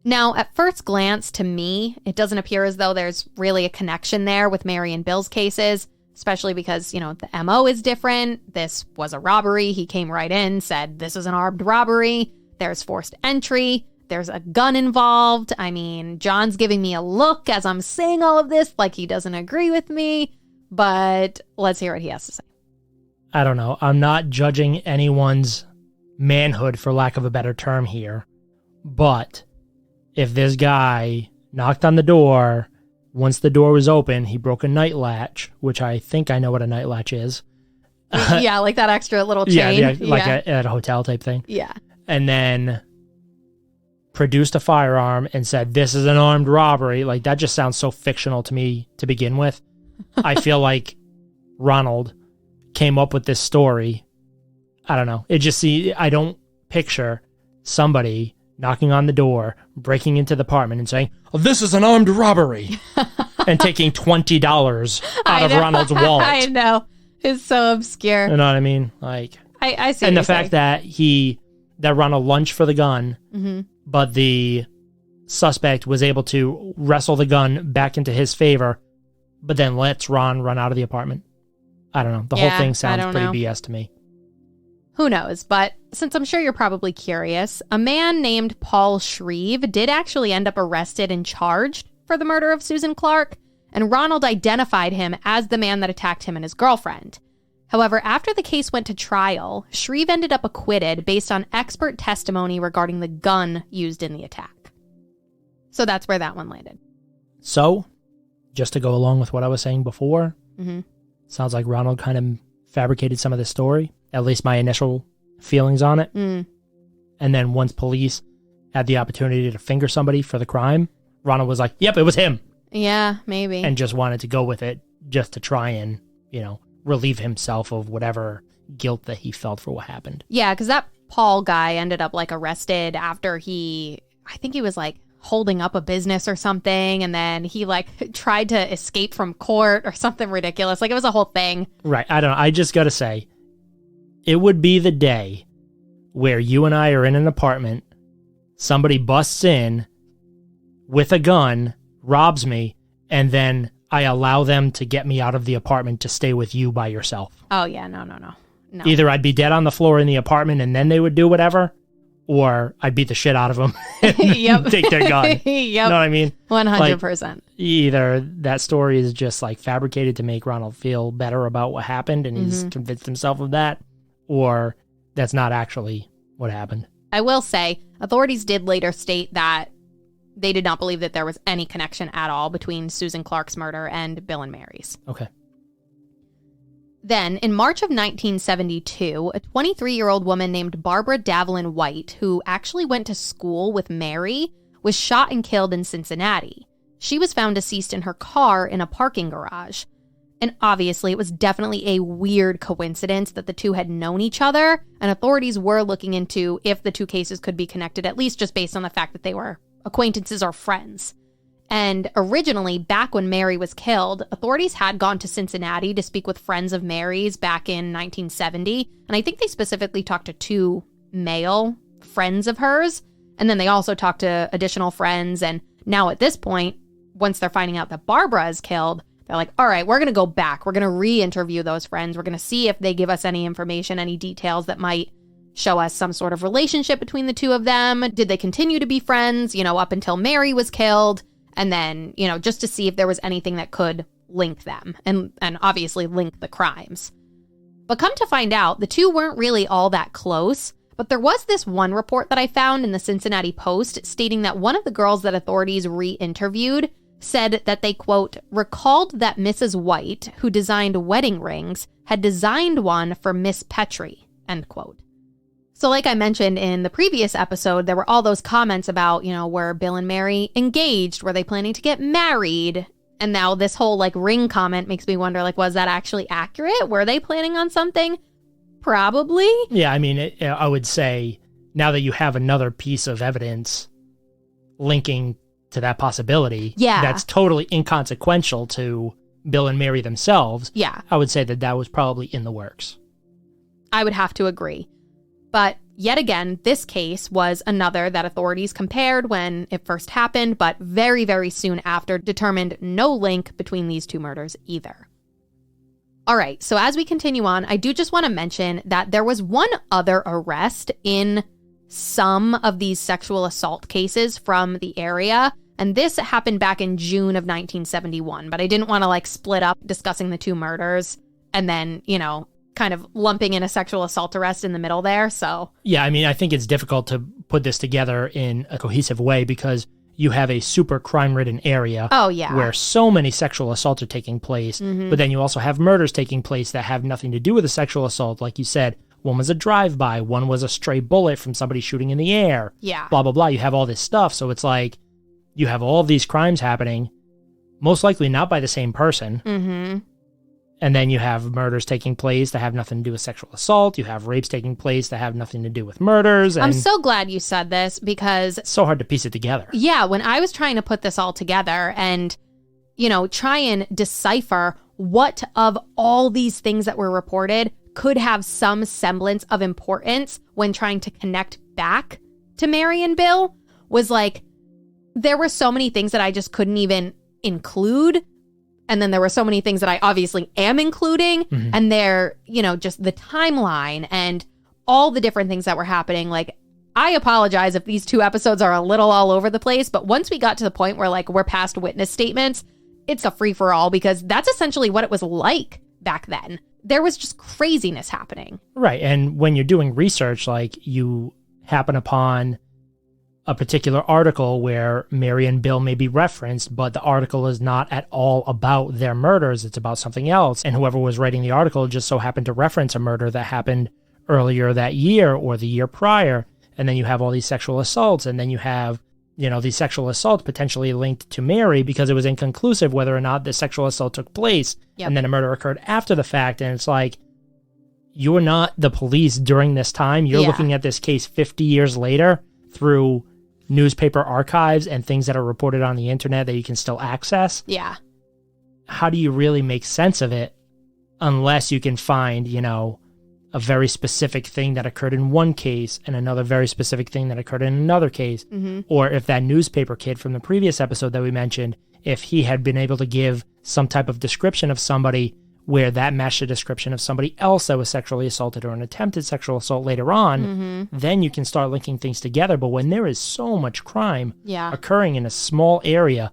Now, at first glance, to me, it doesn't appear as though there's really a connection there with Mary and Bill's cases, especially because, the MO is different. This was a robbery. He came right in, said, "This is an armed robbery." There's forced entry. There's a gun involved. I mean, John's giving me a look as I'm saying all of this, like he doesn't agree with me, but let's hear what he has to say. I don't know. I'm not judging anyone's manhood, for lack of a better term here, but if this guy knocked on the door, once the door was open, he broke a night latch, which I think I know what a night latch is. Yeah, like that extra little chain. At a hotel type thing. Yeah. And then produced a firearm and said, "This is an armed robbery." Like, that just sounds so fictional to me to begin with. I feel like Ronald came up with this story. I don't know. I don't picture somebody knocking on the door, breaking into the apartment and saying, "Oh, this is an armed robbery," and taking $20 out of Ronald's wallet. I know. It's so obscure. You know what I mean? Like, I see. And the fact that Ronald lunged for the gun, but the suspect was able to wrestle the gun back into his favor, but then lets Ron run out of the apartment. I don't know. The whole thing sounds pretty BS to me. Who knows? But since I'm sure you're probably curious, a man named Paul Shreve did actually end up arrested and charged for the murder of Susan Clark, and Ronald identified him as the man that attacked him and his girlfriend. However, after the case went to trial, Shreve ended up acquitted based on expert testimony regarding the gun used in the attack. So that's where that one landed. So, just to go along with what I was saying before, sounds like Ronald kind of fabricated some of this story, at least my initial feelings on it. And then once police had the opportunity to finger somebody for the crime, Ronald was like, "Yep, it was him." Yeah, maybe. And just wanted to go with it just to try and, relieve himself of whatever guilt that he felt for what happened. Yeah, because that Paul guy ended up arrested after I think he was holding up a business or something, and then he like tried to escape from court or something ridiculous. Like, it was a whole thing. Right. I don't know. I just got to say, it would be the day where you and I are in an apartment, somebody busts in with a gun, robs me, and then I allow them to get me out of the apartment to stay with you by yourself. Oh, yeah. No. Either I'd be dead on the floor in the apartment and then they would do whatever, or I'd beat the shit out of them and take their gun. Yep. You know what I mean? 100%. Like, either that story is just like fabricated to make Ronald feel better about what happened and he's convinced himself of that, or that's not actually what happened. I will say, authorities did later state that they did not believe that there was any connection at all between Susan Clark's murder and Bill and Mary's. Okay. Then, in March of 1972, a 23-year-old woman named Barbara Davelin White, who actually went to school with Mary, was shot and killed in Cincinnati. She was found deceased in her car in a parking garage. And obviously, it was definitely a weird coincidence that the two had known each other, and authorities were looking into if the two cases could be connected, at least just based on the fact that they were acquaintances or friends. And originally, back when Mary was killed, authorities had gone to Cincinnati to speak with friends of Mary's back in 1970. And I think they specifically talked to 2 male friends of hers. And then they also talked to additional friends. And now at this point, once they're finding out that Barbara is killed, they're like, all right, we're going to go back. We're going to re-interview those friends. We're going to see if they give us any information, any details that might show us some sort of relationship between the two of them. Did they continue to be friends, up until Mary was killed? And then, just to see if there was anything that could link them and obviously link the crimes. But come to find out, the two weren't really all that close. But there was this one report that I found in the Cincinnati Post stating that one of the girls that authorities re-interviewed said that they, quote, recalled that Mrs. White, who designed wedding rings, had designed one for Miss Petry, end quote. So like I mentioned in the previous episode, there were all those comments about, were Bill and Mary engaged? Were they planning to get married? And now this whole ring comment makes me wonder, was that actually accurate? Were they planning on something? Probably. Yeah, I mean, I would say now that you have another piece of evidence linking to that possibility, that's totally inconsequential to Bill and Mary themselves. Yeah. I would say that was probably in the works. I would have to agree. But yet again, this case was another that authorities compared when it first happened, but very, very soon after determined no link between these two murders either. All right, so as we continue on, I do just want to mention that there was one other arrest in some of these sexual assault cases from the area, and this happened back in June of 1971, but I didn't want to split up discussing the two murders and then, kind of lumping in a sexual assault arrest in the middle there, so. Yeah, I mean, I think it's difficult to put this together in a cohesive way because you have a super crime-ridden area where so many sexual assaults are taking place, but then you also have murders taking place that have nothing to do with a sexual assault. Like you said, one was a drive-by, one was a stray bullet from somebody shooting in the air, blah, blah, blah. You have all this stuff, so it's like you have all of these crimes happening, most likely not by the same person. And then you have murders taking place that have nothing to do with sexual assault. You have rapes taking place that have nothing to do with murders. And I'm so glad you said this because it's so hard to piece it together. Yeah, when I was trying to put this all together and, try and decipher what of all these things that were reported could have some semblance of importance when trying to connect back to Mary and Bill was there were so many things that I just couldn't even include. And then there were so many things that I obviously am including, and they're, just the timeline and all the different things that were happening. I apologize if these 2 episodes are a little all over the place, but once we got to the point where we're past witness statements, it's a free-for-all because that's essentially what it was like back then. There was just craziness happening. Right, and when you're doing research, you happen upon a particular article where Mary and Bill may be referenced, but the article is not at all about their murders. It's about something else. And whoever was writing the article just so happened to reference a murder that happened earlier that year or the year prior. And then you have all these sexual assaults. And then you have, these sexual assaults potentially linked to Mary because it was inconclusive whether or not the sexual assault took place. Yep. And then a murder occurred after the fact. And it's you're not the police during this time. You're looking at this case 50 years later through newspaper archives and things that are reported on the internet that you can still access. Yeah. How do you really make sense of it unless you can find, a very specific thing that occurred in one case and another very specific thing that occurred in another case? Mm-hmm. Or if that newspaper kid from the previous episode that we mentioned, if he had been able to give some type of description of somebody where that matched a description of somebody else that was sexually assaulted or an attempted sexual assault later on, then you can start linking things together. But when there is so much crime occurring in a small area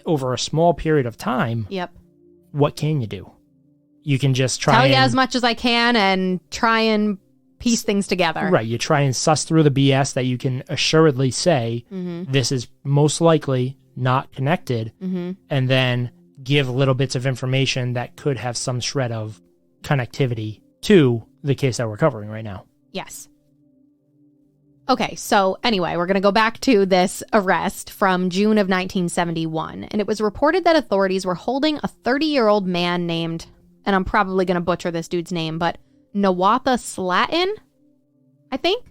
over a small period of time, what can you do? You can just try tell you as much as I can and try and piece things together. Right. You try and suss through the BS that you can assuredly say, this is most likely not connected, and then give little bits of information that could have some shred of connectivity to the case that we're covering right now. Yes. Okay, so anyway, we're going to go back to this arrest from June of 1971, and it was reported that authorities were holding a 30-year-old man named, and I'm probably going to butcher this dude's name, but Nawatha Slatin, I think?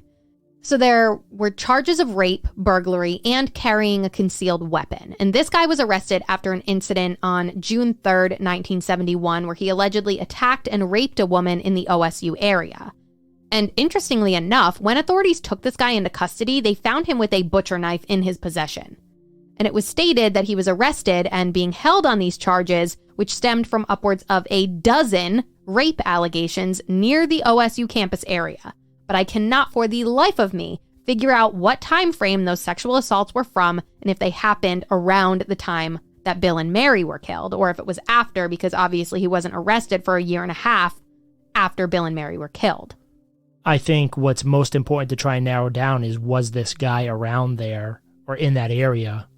So there were charges of rape, burglary, and carrying a concealed weapon. And this guy was arrested after an incident on June 3rd, 1971, where he allegedly attacked and raped a woman in the OSU area. And interestingly enough, when authorities took this guy into custody, they found him with a butcher knife in his possession. And it was stated that he was arrested and being held on these charges, which stemmed from upwards of a dozen rape allegations near the OSU campus area. But I cannot for the life of me figure out what time frame those sexual assaults were from and if they happened around the time that Bill and Mary were killed, or if it was after, because obviously he wasn't arrested for a year and a half after Bill and Mary were killed. I think what's most important to try and narrow down is, was this guy around there or in that area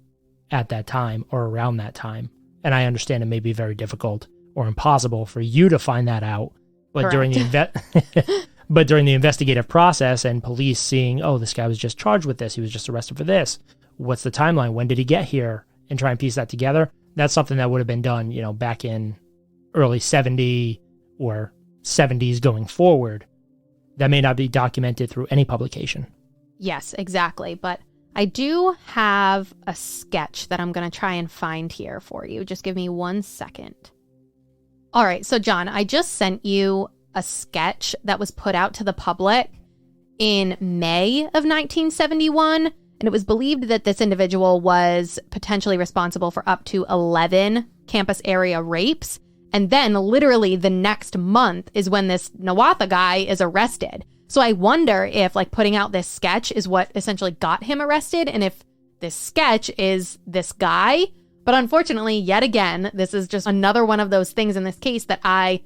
at that time or around that time? And I understand it may be very difficult or impossible for you to find that out, but during the But during the investigative process and police seeing, oh, this guy was just charged with this, he was just arrested for this, what's the timeline? When did he get here? And try and piece that together. That's something that would have been done, back in early 70 or 70s going forward. That may not be documented through any publication. Yes, exactly. But I do have a sketch that I'm going to try and find here for you. Just give me 1 second. All right. So, John, I just sent you a sketch that was put out to the public in May of 1971, and it was believed that this individual was potentially responsible for up to 11 campus area rapes. And then literally the next month is when this Nawatha guy is arrested. So I wonder if putting out this sketch is what essentially got him arrested, and if this sketch is this guy. But unfortunately, yet again, this is just another one of those things in this case that I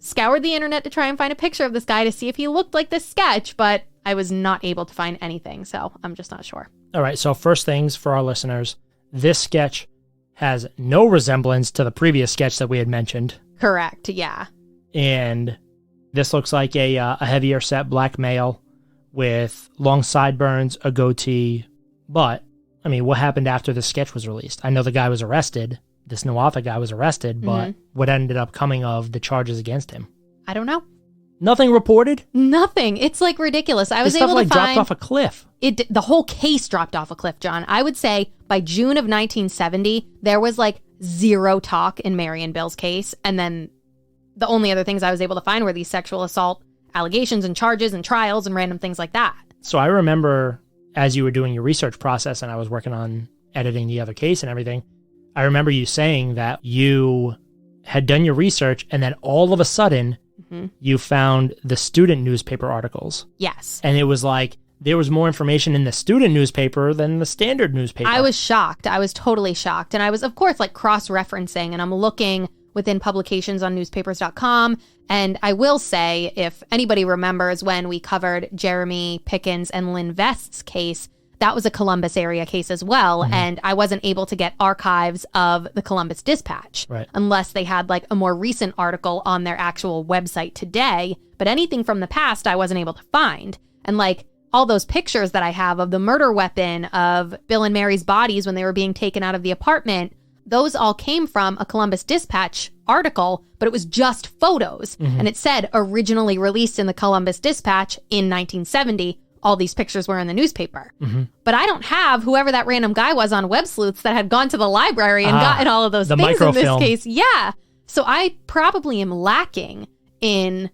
scoured the internet to try and find a picture of this guy to see if he looked like this sketch, but I was not able to find anything, so I'm just not sure. All right, so first things for our listeners, this sketch has no resemblance to the previous sketch that we had mentioned. Correct, yeah. And this looks like a heavier set black male with long sideburns, a goatee, but, what happened after the sketch was released? I know the guy was arrested. This Nawatha guy was arrested, but what ended up coming of the charges against him? I don't know. Nothing reported? Nothing. It's ridiculous. I was able to find... dropped off a cliff. The whole case dropped off a cliff, John. I would say by June of 1970, there was zero talk in Mary and Bill's case. And then the only other things I was able to find were these sexual assault allegations and charges and trials and random things like that. So I remember as you were doing your research process and I was working on editing the other case and everything, I remember you saying that you had done your research and then all of a sudden you found the student newspaper articles. Yes. And it was there was more information in the student newspaper than the standard newspaper. I was shocked. I was totally shocked. And I was, of course, cross-referencing, and I'm looking within publications on newspapers.com. And I will say, if anybody remembers when we covered Jeremy Pickens and Lynn Vest's case, that was a Columbus area case as well. And I wasn't able to get archives of the Columbus Dispatch unless they had a more recent article on their actual website today. But anything from the past, I wasn't able to find. And all those pictures that I have of the murder weapon, of Bill and Mary's bodies when they were being taken out of the apartment, those all came from a Columbus Dispatch article, but it was just photos. And it said originally released in the Columbus Dispatch in 1970, all these pictures were in the newspaper. Mm-hmm. But I don't have whoever that random guy was on Web Sleuths that had gone to the library and gotten all of those things microfilm. In this case. Yeah. So I probably am lacking in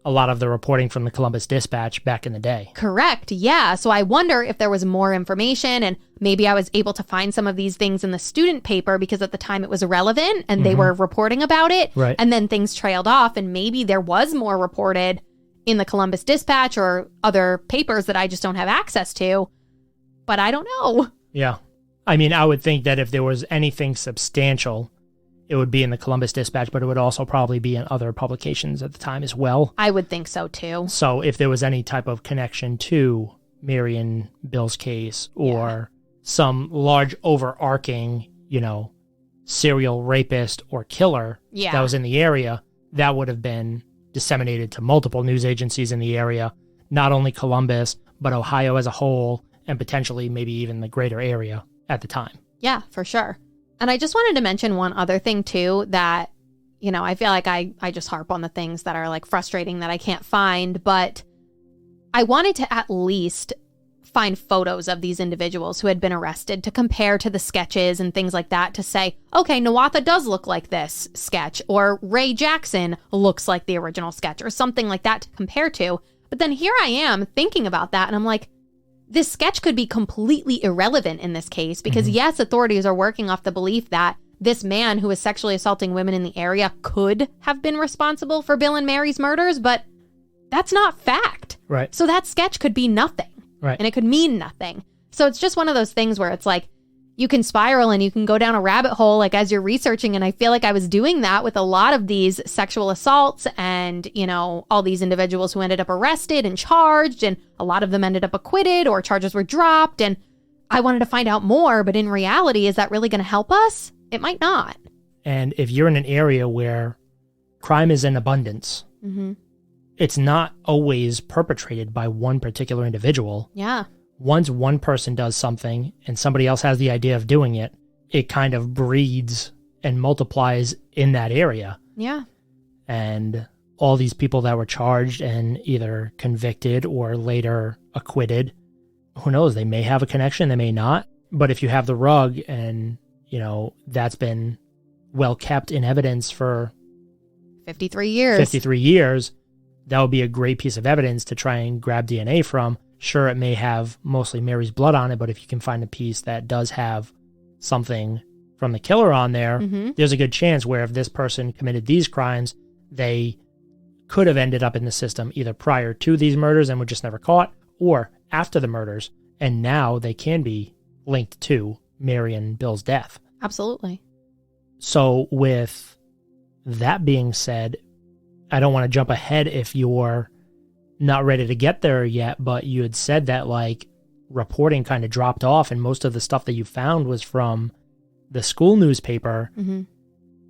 a lot of the reporting from the Columbus Dispatch back in the day. Correct. Yeah. So I wonder if there was more information, and maybe I was able to find some of these things in the student paper because at the time it was irrelevant and they were reporting about it. Right. And then things trailed off, and maybe there was more reported in the Columbus Dispatch or other papers that I just don't have access to. But I don't know. Yeah. I mean, I would think that if there was anything substantial, it would be in the Columbus Dispatch, but it would also probably be in other publications at the time as well. I would think so, too. So if there was any type of connection to Mary and Bill's case or some large overarching, serial rapist or killer that was in the area, that would have been disseminated to multiple news agencies in the area, not only Columbus, but Ohio as a whole, and potentially maybe even the greater area at the time. Yeah, for sure. And I just wanted to mention one other thing, too, that, I feel like I just harp on the things that are, like, frustrating that I can't find. But I wanted to at least find photos of these individuals who had been arrested to compare to the sketches and things like that to say, okay, Nawatha does look like this sketch, or Ray Jackson looks like the original sketch, or something like that to compare to. But then here I am thinking about that, and I'm like, this sketch could be completely irrelevant in this case because, yes, authorities are working off the belief that this man who was sexually assaulting women in the area could have been responsible for Bill and Mary's murders, but that's not fact. Right. So that sketch could be nothing. Right. And it could mean nothing. So it's just one of those things where it's like, you can spiral and you can go down a rabbit hole like as you're researching. And I feel like I was doing that with a lot of these sexual assaults and, all these individuals who ended up arrested and charged, and a lot of them ended up acquitted or charges were dropped. And I wanted to find out more. But in reality, is that really going to help us? It might not. And if you're in an area where crime is in abundance, it's not always perpetrated by one particular individual. Yeah. Once one person does something and somebody else has the idea of doing it, it kind of breeds and multiplies in that area. Yeah. And all these people that were charged and either convicted or later acquitted, who knows, they may have a connection, they may not. But if you have the rug and, that's been well kept in evidence for 53 years. 53 years, that would be a great piece of evidence to try and grab DNA from. Sure, it may have mostly Mary's blood on it, but if you can find a piece that does have something from the killer on there, there's a good chance where if this person committed these crimes, they could have ended up in the system either prior to these murders and were just never caught, or after the murders, and now they can be linked to Mary and Bill's death. Absolutely. So with that being said, I don't want to jump ahead if you're not ready to get there yet, but you had said that reporting kind of dropped off and most of the stuff that you found was from the school newspaper.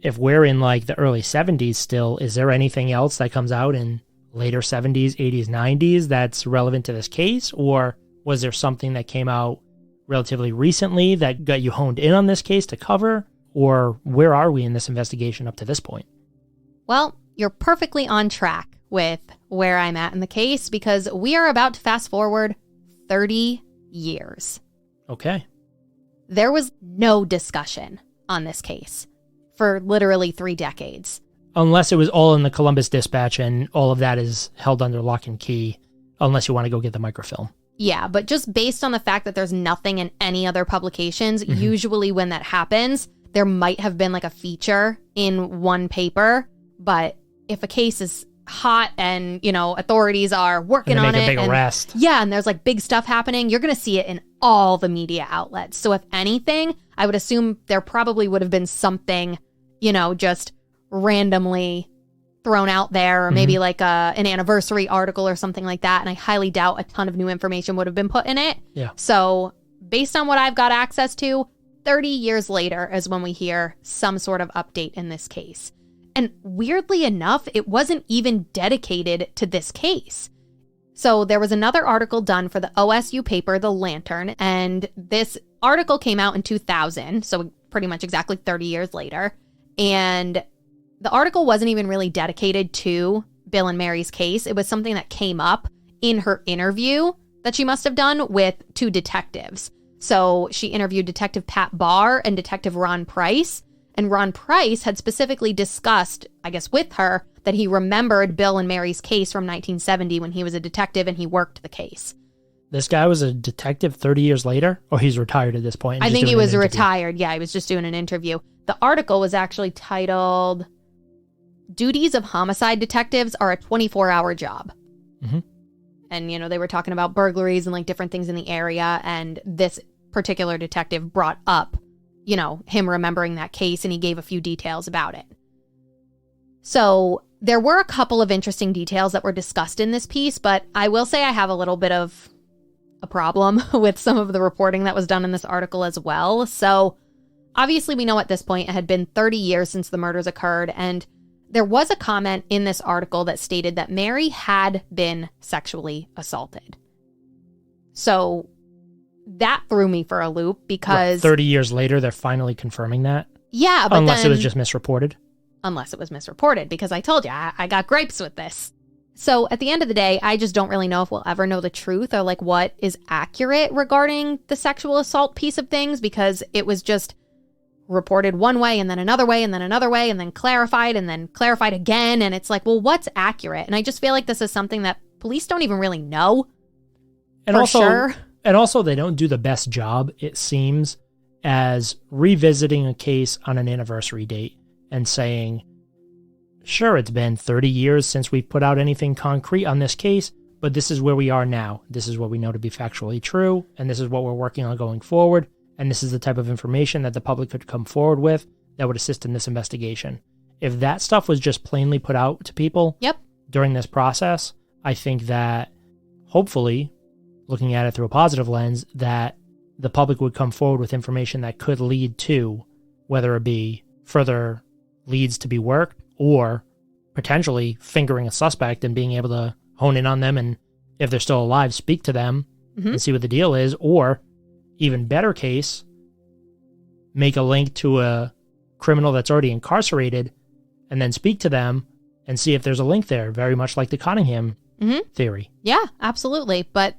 If we're in the early 70s still, is there anything else that comes out in later 70s, 80s, 90s that's relevant to this case? Or was there something that came out relatively recently that got you honed in on this case to cover? Or where are we in this investigation up to this point? Well, you're perfectly on track with where I'm at in the case because we are about to fast forward 30 years. Okay. There was no discussion on this case for literally 3 decades. Unless it was all in the Columbus Dispatch and all of that is held under lock and key, unless you want to go get the microfilm. Yeah, but just based on the fact that there's nothing in any other publications, usually when that happens, there might have been a feature in one paper, but if a case is hot and, authorities are working on it. Make a big arrest. Yeah, and there's big stuff happening. You're going to see it in all the media outlets. So if anything, I would assume there probably would have been something, just randomly thrown out there or maybe an anniversary article or something like that. And I highly doubt a ton of new information would have been put in it. Yeah. So based on what I've got access to, 30 years later is when we hear some sort of update in this case. And weirdly enough, it wasn't even dedicated to this case. So there was another article done for the OSU paper, The Lantern, and this article came out in 2000, so pretty much exactly 30 years later. And the article wasn't even really dedicated to Bill and Mary's case. It was something that came up in her interview that she must have done with 2 detectives. So she interviewed Detective Pat Barr and Detective Ron Price. And Ron Price had specifically discussed, I guess with her, that he remembered Bill and Mary's case from 1970 when he was a detective and he worked the case. This guy was a detective 30 years later? Or he's retired at this point? I think he was retired. Yeah, he was just doing an interview. The article was actually titled, Duties of Homicide Detectives Are a 24-Hour Job. Mm-hmm. And, you know, they were talking about burglaries and like different things in the area. And this particular detective brought up, you know, him remembering that case, and he gave a few details about it. So there were a couple of interesting details that were discussed in this piece, but I will say I have a little bit of a problem with some of the reporting that was done in this article as well. So obviously we know at this point it had been 30 years since the murders occurred, and there was a comment in this article that stated that Mary had been sexually assaulted. So that threw me for a loop because... 30 years later, they're finally confirming that? Yeah, but unless it was just misreported? Unless it was misreported, because I told you, I got gripes with this. So at the end of the day, I just don't really know if we'll ever know the truth or like what is accurate regarding the sexual assault piece of things, because it was just reported one way and then another way and then another way and then clarified again. And it's like, well, what's accurate? And I just feel like this is something that police don't even really know. And also they don't do the best job, it seems, as revisiting a case on an anniversary date and saying, sure, it's been 30 years since we've put out anything concrete on this case, but this is where we are now. This is what we know to be factually true, and this is what we're working on going forward, and this is the type of information that the public could come forward with that would assist in this investigation. If that stuff was just plainly put out to people during this process, I think that hopefully, looking at it through a positive lens, that the public would come forward with information that could lead to, whether it be further leads to be worked or potentially fingering a suspect and being able to hone in on them, and if they're still alive, speak to them and see what the deal is, or even better case, make a link to a criminal that's already incarcerated and then speak to them and see if there's a link there, very much like the Cottingham theory. Yeah, absolutely. But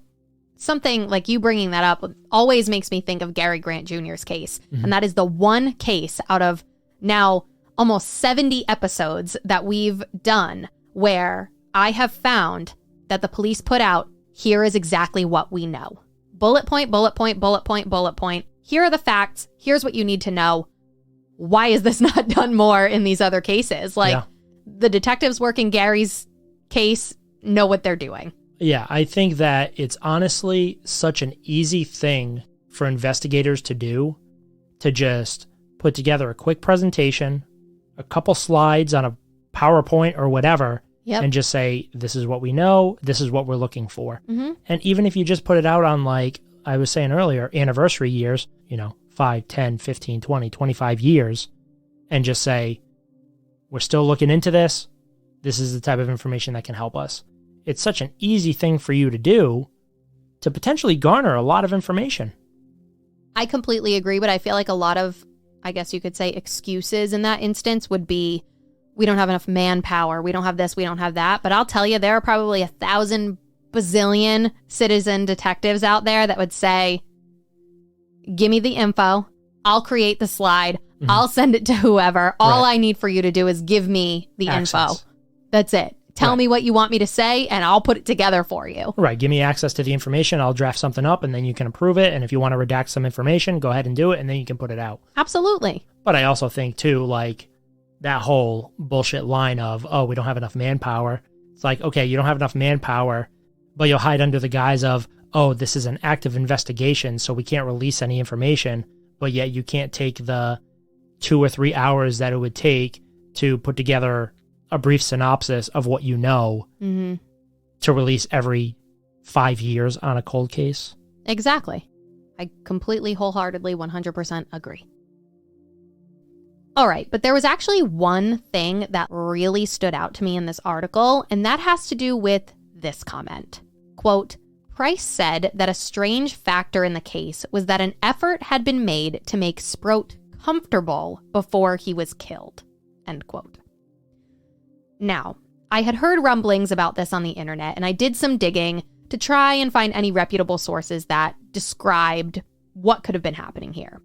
something like you bringing that up always makes me think of Gary Grant Jr.'s case. And that is the one case out of now almost 70 episodes that we've done where I have found that the police put out, here is exactly what we know. Bullet point, bullet point, bullet point, bullet point. Here are the facts. Here's what you need to know. Why is this not done more in these other cases? Like, the detectives working Gary's case know what they're doing. Yeah, I think that it's honestly such an easy thing for investigators to do, to just put together a quick presentation, a couple slides on a PowerPoint or whatever, and just say, this is what we know, this is what we're looking for. And even if you just put it out on, like I was saying earlier, anniversary years, 5, 10, 15, 20, 25 years, and just say, we're still looking into this. This is the type of information that can help us. It's such an easy thing for you to do to potentially garner a lot of information. I completely agree, but I feel like a lot of, I guess you could say, excuses in that instance would be, we don't have enough manpower, we don't have this, we don't have that. But I'll tell you, there are probably 1,000 bazillion citizen detectives out there that would say, give me the info, I'll create the slide, I'll send it to whoever. All I need for you to do is give me the info. That's it. Tell me what you want me to say, and I'll put it together for you. Right. Give me access to the information. I'll draft something up, and then you can approve it. And if you want to redact some information, go ahead and do it, and then you can put it out. Absolutely. But I also think, too, like, that whole bullshit line of, oh, we don't have enough manpower. It's like, okay, you don't have enough manpower, but you'll hide under the guise of, oh, this is an active investigation, so we can't release any information, but yet you can't take the 2 or 3 hours that it would take to put together a brief synopsis of what you know to release every 5 years on a cold case. Exactly. I completely, wholeheartedly, 100% agree. All right, but there was actually one thing that really stood out to me in this article, and that has to do with this comment. Quote, Price said that a strange factor in the case was that an effort had been made to make Sproat comfortable before he was killed. End quote. Now, I had heard rumblings about this on the internet, and I did some digging to try and find any reputable sources that described what could have been happening here.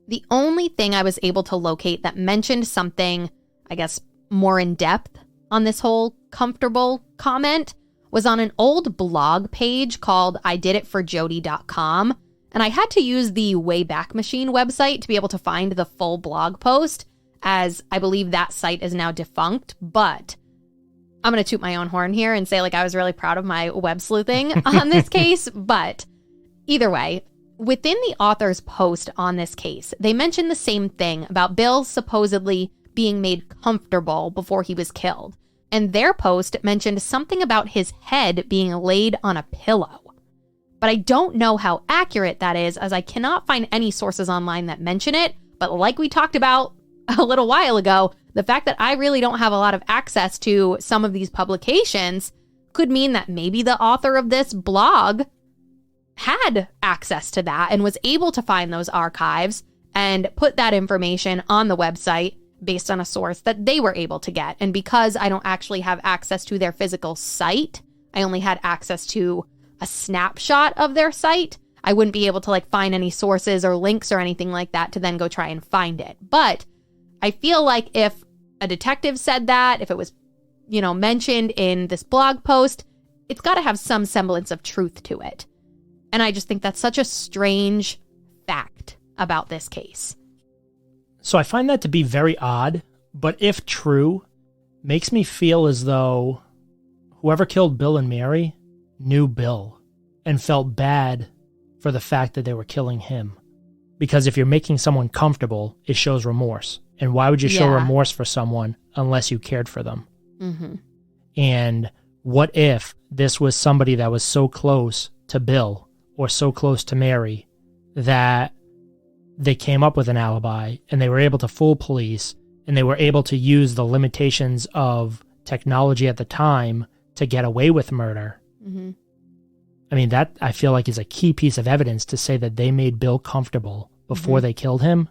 The only thing I was able to locate that mentioned something, I guess, more in depth on this whole comfortable comment was on an old blog page called ididitforjody.com. And I had to use the Wayback Machine website to be able to find the full blog post, as I believe that site is now defunct. But I'm going to toot my own horn here and say, like, I was really proud of my web sleuthing on this case. But either way, within the author's post on this case, they mentioned the same thing about Bill supposedly being made comfortable before he was killed. And their post mentioned something about his head being laid on a pillow. But I don't know how accurate that is, as I cannot find any sources online that mention it. But like we talked about a little while ago, the fact that I really don't have a lot of access to some of these publications could mean that maybe the author of this blog had access to that and was able to find those archives and put that information on the website based on a source that they were able to get. And because I don't actually have access to their physical site, I only had access to a snapshot of their site, I wouldn't be able to like find any sources or links or anything like that to then go try and find it. But I feel like if a detective said that, if it was, mentioned in this blog post, it's got to have some semblance of truth to it. And I just think that's such a strange fact about this case. So I find that to be very odd, but if true, makes me feel as though whoever killed Bill and Mary knew Bill and felt bad for the fact that they were killing him. Because if you're making someone comfortable, it shows remorse. And why would you show remorse for someone unless you cared for them? Mm-hmm. And what if this was somebody that was so close to Bill or so close to Mary that they came up with an alibi and they were able to fool police and they were able to use the limitations of technology at the time to get away with murder? Mm-hmm. I mean, that I feel like is a key piece of evidence to say that they made Bill comfortable before they killed him.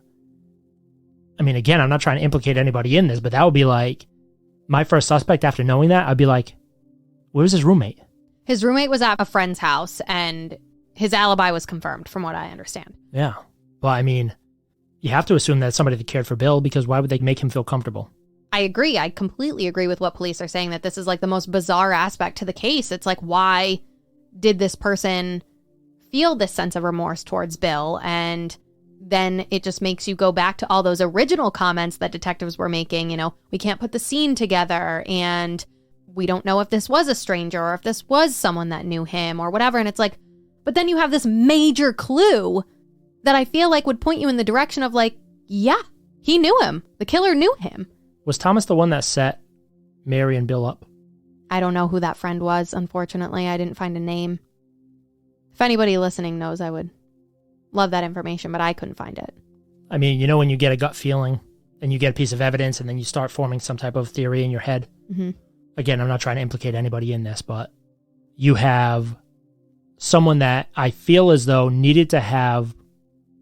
I mean, again, I'm not trying to implicate anybody in this, but that would be like my first suspect after knowing that. I'd be like, where was his roommate? His roommate was at a friend's house and his alibi was confirmed from what I understand. Yeah. Well, I mean, you have to assume that's somebody that cared for Bill, because why would they make him feel comfortable? I agree. I completely agree with what police are saying, that this is like the most bizarre aspect to the case. It's like, why did this person feel this sense of remorse towards Bill? And then it just makes you go back to all those original comments that detectives were making. We can't put the scene together and we don't know if this was a stranger or if this was someone that knew him or whatever. And it's like, but then you have this major clue that I feel like would point you in the direction of like, yeah, he knew him. The killer knew him. Was Thomas the one that set Mary and Bill up? I don't know who that friend was, unfortunately. I didn't find a name. If anybody listening knows, I would love that information, but I couldn't find it. I mean, when you get a gut feeling and you get a piece of evidence and then you start forming some type of theory in your head. Mm-hmm. Again, I'm not trying to implicate anybody in this, but you have someone that I feel as though needed to have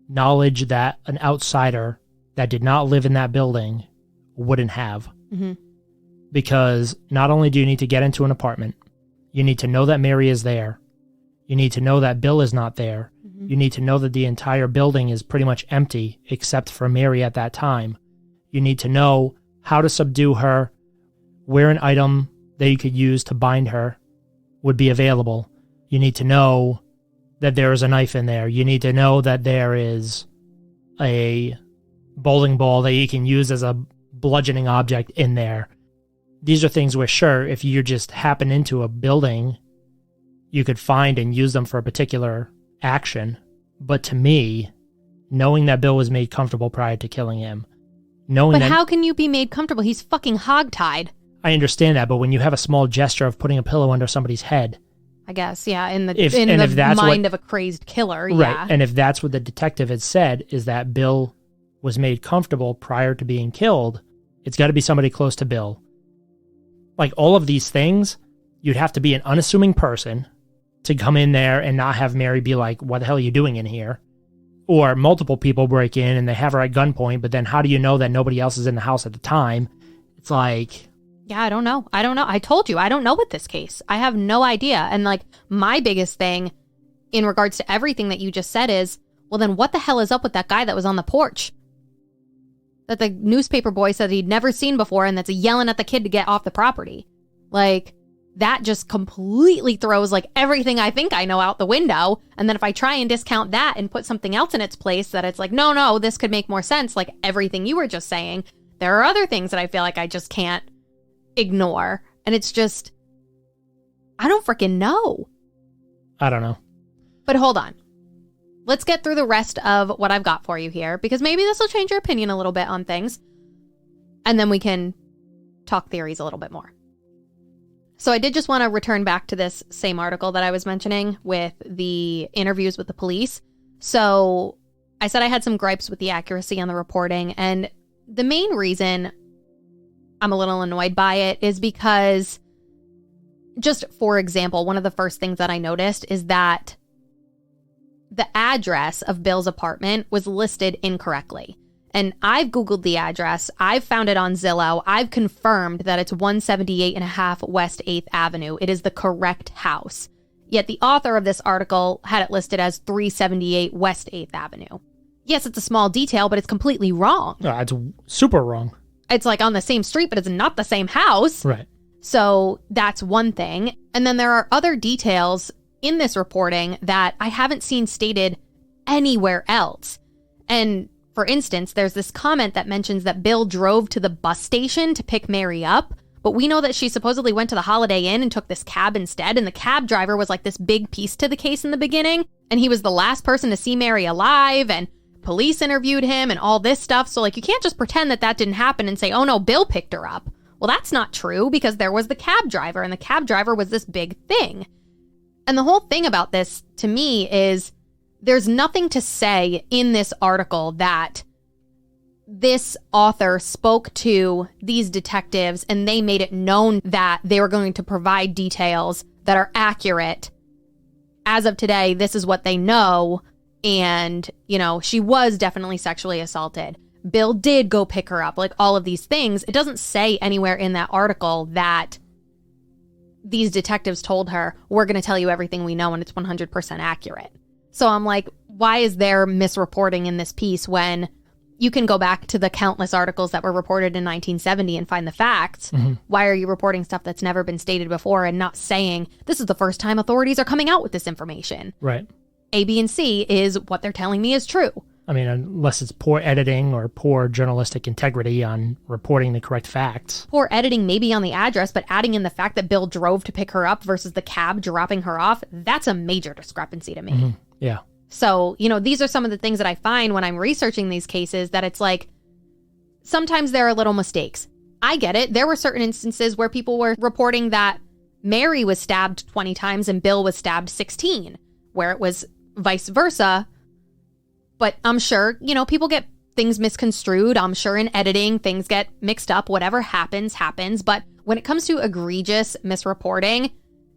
knowledge that an outsider that did not live in that building wouldn't have. Mm-hmm. Because not only do you need to get into an apartment, you need to know that Mary is there. You need to know that Bill is not there. Mm-hmm. You need to know that the entire building is pretty much empty except for Mary at that time. You need to know how to subdue her, where an item that you could use to bind her would be available. You need to know that there is a knife in there. You need to know that there is a bowling ball that you can use as a bludgeoning object in there. These are things where, sure, if you just happen into a building, you could find and use them for a particular action. But to me, knowing that Bill was made comfortable prior to killing him, But how can you be made comfortable? He's fucking hogtied. I understand that, but when you have a small gesture of putting a pillow under somebody's head, I guess, yeah, in the mind of a crazed killer, yeah. Right, and if that's what the detective had said, is that Bill was made comfortable prior to being killed, it's got to be somebody close to Bill. Like, all of these things, you'd have to be an unassuming person to come in there and not have Mary be like, what the hell are you doing in here? Or multiple people break in and they have her at gunpoint, but then how do you know that nobody else is in the house at the time? It's like, Yeah, I don't know. I told you, I don't know with this case. I have no idea. And like my biggest thing in regards to everything that you just said is, well, then what the hell is up with that guy that was on the porch? That the newspaper boy said he'd never seen before and that's yelling at the kid to get off the property. Like, that just completely throws like everything I think I know out the window. And then if I try and discount that and put something else in its place that it's like, no, this could make more sense, like everything you were just saying, there are other things that I feel like I just can't ignore. And it's just, I don't freaking know. I don't know. But hold on. Let's get through the rest of what I've got for you here, because maybe this will change your opinion a little bit on things. And then we can talk theories a little bit more. So I did just want to return back to this same article that I was mentioning with the interviews with the police. So I said I had some gripes with the accuracy on the reporting. And the main reason I'm a little annoyed by it is because, just for example, one of the first things that I noticed is that the address of Bill's apartment was listed incorrectly. And I've Googled the address. I've found it on Zillow. I've confirmed that it's 178.5 West 8th Avenue. It is the correct house. Yet the author of this article had it listed as 378 West 8th Avenue. Yes, it's a small detail, but it's completely wrong. No, it's super wrong. It's like on the same street, but it's not the same house. Right. So that's one thing. And then there are other details in this reporting that I haven't seen stated anywhere else. And for instance, there's this comment that mentions that Bill drove to the bus station to pick Mary up, but we know that she supposedly went to the Holiday Inn and took this cab instead, and the cab driver was like this big piece to the case in the beginning, and he was the last person to see Mary alive, and police interviewed him and all this stuff. So like, you can't just pretend that that didn't happen and say, oh no, Bill picked her up. Well, that's not true, because there was the cab driver, and the cab driver was this big thing. And the whole thing about this, to me, is there's nothing to say in this article that this author spoke to these detectives and they made it known that they were going to provide details that are accurate. As of today, this is what they know. And, you know, she was definitely sexually assaulted. Bill did go pick her up, like all of these things. It doesn't say anywhere in that article that these detectives told her, we're going to tell you everything we know and it's 100% accurate. So I'm like, why is there misreporting in this piece when you can go back to the countless articles that were reported in 1970 and find the facts? Mm-hmm. Why are you reporting stuff that's never been stated before and not saying, this is the first time authorities are coming out with this information? Right. A, B, and C is what they're telling me is true. I mean, unless it's poor editing or poor journalistic integrity on reporting the correct facts. Poor editing maybe on the address, but adding in the fact that Bill drove to pick her up versus the cab dropping her off, that's a major discrepancy to me. Mm-hmm. Yeah. So, you know, these are some of the things that I find when I'm researching these cases, that it's like, sometimes there are little mistakes. I get it. There were certain instances where people were reporting that Mary was stabbed 20 times and Bill was stabbed 16, where it was vice versa. But I'm sure, you know, people get things misconstrued. I'm sure in editing, things get mixed up. Whatever happens, happens. But when it comes to egregious misreporting,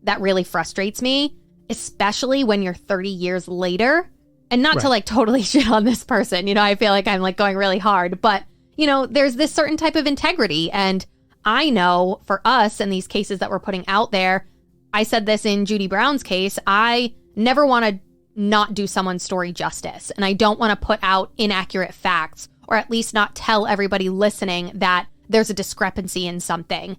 that really frustrates me, especially when you're 30 years later. And not to like totally shit on this person. You know, I feel like I'm like going really hard. But, you know, there's this certain type of integrity. And I know for us in these cases that we're putting out there, I said this in Judy Brown's case, I never want to not do someone's story justice. And I don't want to put out inaccurate facts, or at least not tell everybody listening that there's a discrepancy in something,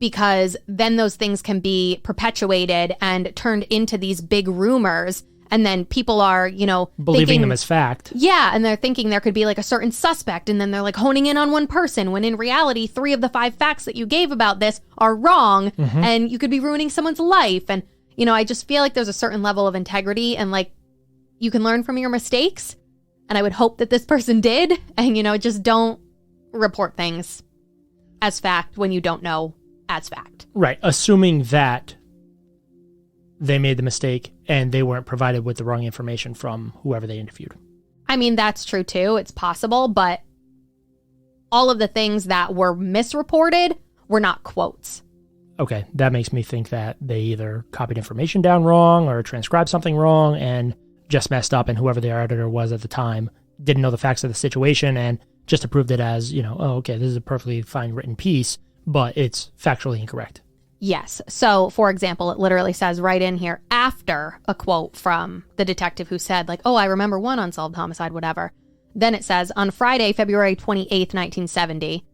because then those things can be perpetuated and turned into these big rumors. And then people are, you know, believing them as fact. Yeah. And they're thinking there could be like a certain suspect. And then they're like honing in on one person, when in reality, 3 of the 5 facts that you gave about this are wrong. And you could be ruining someone's life. And, you know, I just feel like there's a certain level of integrity, and like, you can learn from your mistakes. And I would hope that this person did. And, you know, just don't report things as fact when you don't know as fact. Right. Assuming that they made the mistake and they weren't provided with the wrong information from whoever they interviewed. I mean, that's true too. It's possible, but all of the things that were misreported were not quotes. Okay, that makes me think that they either copied information down wrong or transcribed something wrong and just messed up, and whoever their editor was at the time didn't know the facts of the situation and just approved it as, you know, oh, okay, this is a perfectly fine written piece, but it's factually incorrect. Yes. So, for example, it literally says right in here, after a quote from the detective who said, like, oh, I remember one unsolved homicide, whatever. Then it says, on Friday, February 28th, 1970.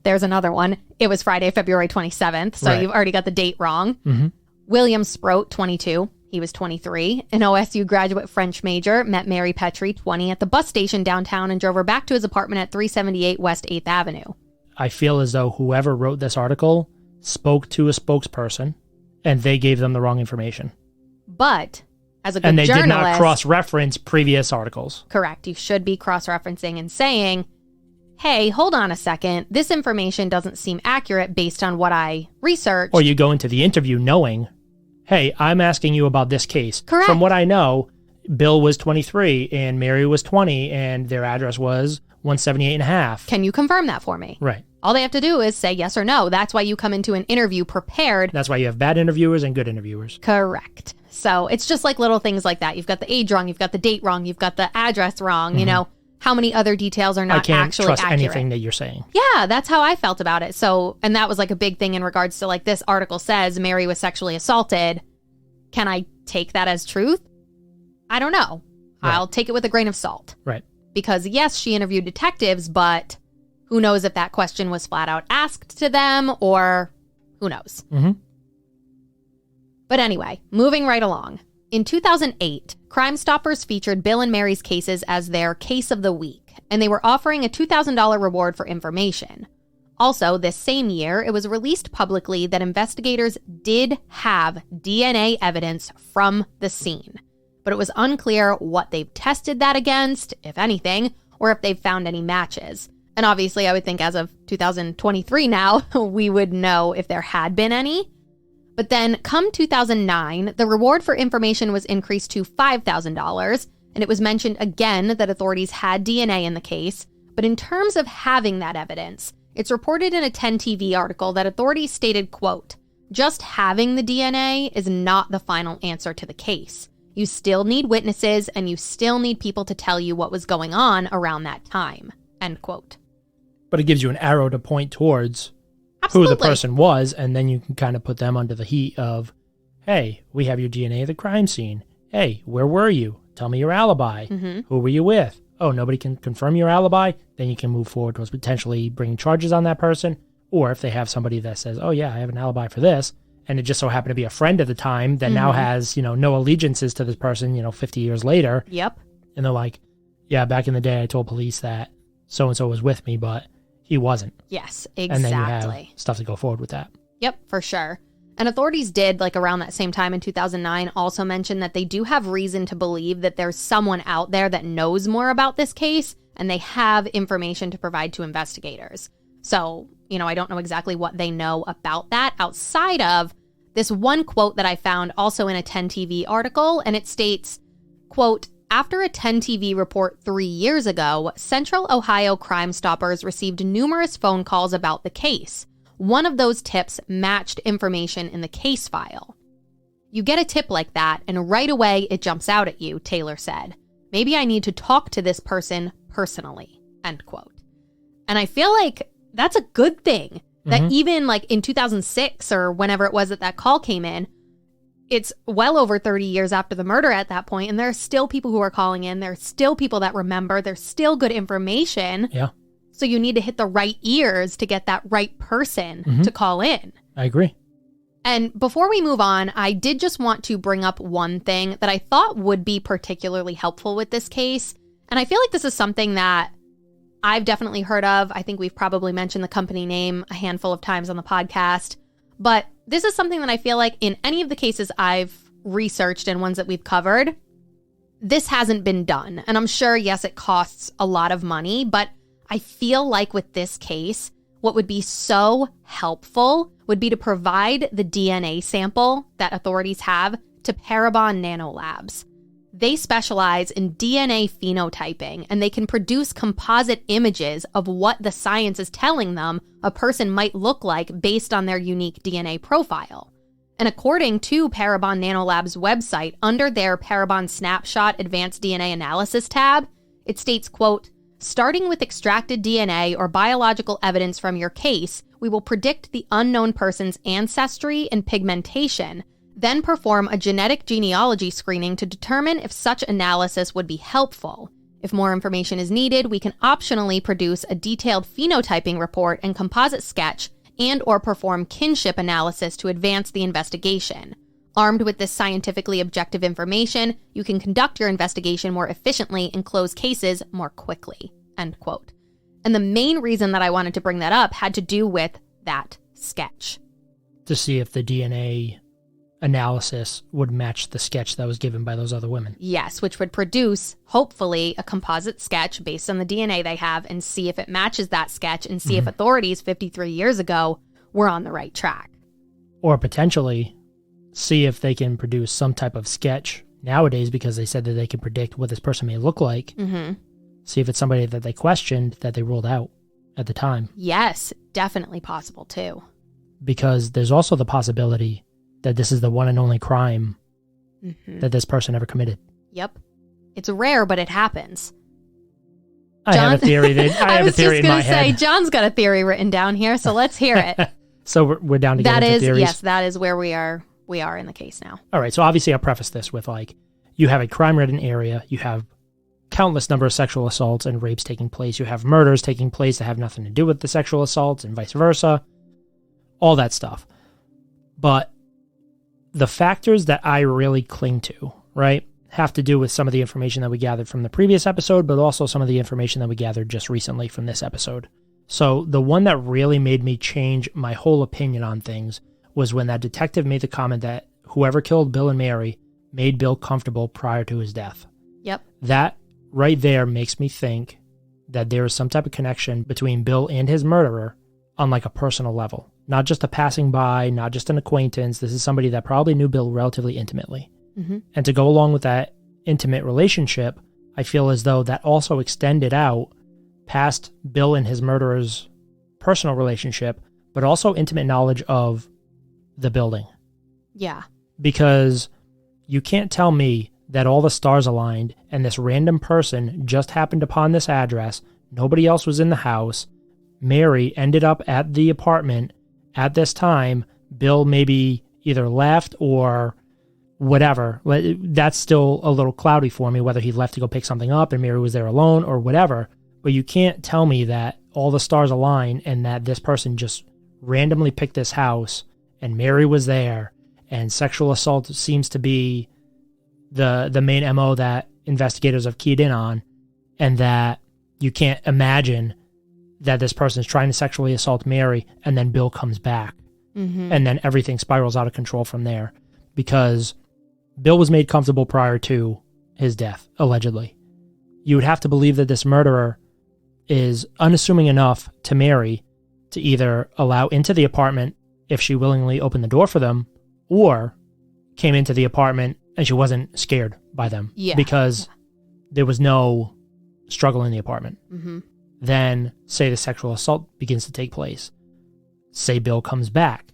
There's another one. It was Friday, February 27th. So You've already got the date wrong. Mm-hmm. William Sproat, 22. He was 23. An OSU graduate French major met Mary Petry, 20, at the bus station downtown and drove her back to his apartment at 378 West 8th Avenue. I feel as though whoever wrote this article spoke to a spokesperson and they gave them the wrong information. But as a good journalist... And they journalist, did not cross-reference previous articles. Correct. You should be cross-referencing and saying, hey, hold on a second. This information doesn't seem accurate based on what I researched. Or you go into the interview knowing, hey, I'm asking you about this case. Correct. From what I know, Bill was 23 and Mary was 20 and their address was 178 and a half. Can you confirm that for me? Right. All they have to do is say yes or no. That's why you come into an interview prepared. That's why you have bad interviewers and good interviewers. Correct. So it's just like little things like that. You've got the age wrong. You've got the date wrong. You've got the address wrong. Mm-hmm. You know, how many other details are not actually accurate? I can't trust anything that you're saying. Yeah, that's how I felt about it. So, and that was like a big thing in regards to like this article says Mary was sexually assaulted. Can I take that as truth? I don't know. Right. I'll take it with a grain of salt. Right. Because yes, she interviewed detectives, but who knows if that question was flat out asked to them or who knows. Mm-hmm. But anyway, moving right along. In 2008, Crime Stoppers featured Bill and Mary's cases as their case of the week, and they were offering a $2,000 reward for information. Also, this same year, it was released publicly that investigators did have DNA evidence from the scene, but it was unclear what they've tested that against, if anything, or if they've found any matches. And obviously, I would think as of 2023 now, we would know if there had been any. But then, come 2009, the reward for information was increased to $5,000, and it was mentioned again that authorities had DNA in the case. But in terms of having that evidence, it's reported in a 10 TV article that authorities stated, quote, just having the DNA is not the final answer to the case. You still need witnesses, and you still need people to tell you what was going on around that time, end quote. But it gives you an arrow to point towards Absolutely. who the person was, and then you can kind of put them under the heat of, hey, we have your DNA at the crime scene. Hey, where were you? Tell me your alibi. Mm-hmm. Who were you with? Oh, nobody can confirm your alibi? Then you can move forward towards potentially bringing charges on that person. Or if they have somebody that says, oh yeah, I have an alibi for this, and it just so happened to be a friend at the time that now has, no allegiances to this person, 50 years later. Yep. And they're like, yeah, back in the day I told police that so-and-so was with me, but he wasn't. Yes, exactly. And then you have stuff to go forward with that. Yep, for sure. And authorities did, around that same time in 2009, also mention that they do have reason to believe that there's someone out there that knows more about this case, and they have information to provide to investigators. So, I don't know exactly what they know about that outside of this one quote that I found also in a 10 TV article, and it states, quote, after a 10 TV report 3 years ago, Central Ohio Crime Stoppers received numerous phone calls about the case. One of those tips matched information in the case file. You get a tip like that, and right away it jumps out at you, Taylor said. Maybe I need to talk to this person personally, end quote. And I feel like that's a good thing that even in 2006 or whenever it was that call came in, it's well over 30 years after the murder at that point, and there are still people who are calling in. There are still people that remember. There's still good information. Yeah. So you need to hit the right ears to get that right person to call in. I agree. And before we move on, I did just want to bring up one thing that I thought would be particularly helpful with this case. And I feel like this is something that I've definitely heard of. I think we've probably mentioned the company name a handful of times on the podcast. But this is something that I feel like in any of the cases I've researched and ones that we've covered, this hasn't been done. And I'm sure, yes, it costs a lot of money, but I feel like with this case, what would be so helpful would be to provide the DNA sample that authorities have to Parabon Nanolabs. They specialize in DNA phenotyping, and they can produce composite images of what the science is telling them a person might look like based on their unique DNA profile. And according to Parabon Nanolabs' website, under their Parabon Snapshot Advanced DNA Analysis tab, it states, quote, starting with extracted DNA or biological evidence from your case, we will predict the unknown person's ancestry and pigmentation, then perform a genetic genealogy screening to determine if such analysis would be helpful. If more information is needed, we can optionally produce a detailed phenotyping report and composite sketch and/or perform kinship analysis to advance the investigation. Armed with this scientifically objective information, you can conduct your investigation more efficiently and close cases more quickly." End quote. And the main reason that I wanted to bring that up had to do with that sketch. To see if the DNA analysis would match the sketch that was given by those other women. Yes, which would produce, hopefully, a composite sketch based on the DNA they have and see if it matches that sketch and see if authorities 53 years ago were on the right track. Or potentially see if they can produce some type of sketch nowadays, because they said that they can predict what this person may look like. See if it's somebody that they questioned that they ruled out at the time. Yes, definitely possible too. Because there's also the possibility that this is the one and only crime that this person ever committed. Yep. It's rare, but it happens. I have a theory in my head. I was just going to say, John's got a theory written down here, so let's hear it. So we're down to get into theories? Yes, that is where we are in the case now. All right, so obviously I'll preface this with, like, you have a crime-ridden area, you have countless number of sexual assaults and rapes taking place, you have murders taking place that have nothing to do with the sexual assaults and vice versa, all that stuff. But the factors that I really cling to, right, have to do with some of the information that we gathered from the previous episode, but also some of the information that we gathered just recently from this episode. So the one that really made me change my whole opinion on things was when that detective made the comment that whoever killed Bill and Mary made Bill comfortable prior to his death. Yep. That right there makes me think that there is some type of connection between Bill and his murderer on like a personal level. Not just a passing by, not just an acquaintance. This is somebody that probably knew Bill relatively intimately. And to go along with that intimate relationship, I feel as though that also extended out past Bill and his murderer's personal relationship, but also intimate knowledge of the building. Yeah. Because you can't tell me that all the stars aligned and this random person just happened upon this address, nobody else was in the house, Mary ended up at the apartment at this time, Bill maybe either left or whatever. That's still a little cloudy for me, whether he left to go pick something up and Mary was there alone or whatever. But you can't tell me that all the stars align and that this person just randomly picked this house and Mary was there and sexual assault seems to be the main MO that investigators have keyed in on, and that you can't imagine that this person is trying to sexually assault Mary and then Bill comes back. And then everything spirals out of control from there, because Bill was made comfortable prior to his death, allegedly. You would have to believe that this murderer is unassuming enough to Mary to either allow into the apartment if she willingly opened the door for them, or came into the apartment and she wasn't scared by them because there was no struggle in the apartment. Then, say the sexual assault begins to take place. Say Bill comes back.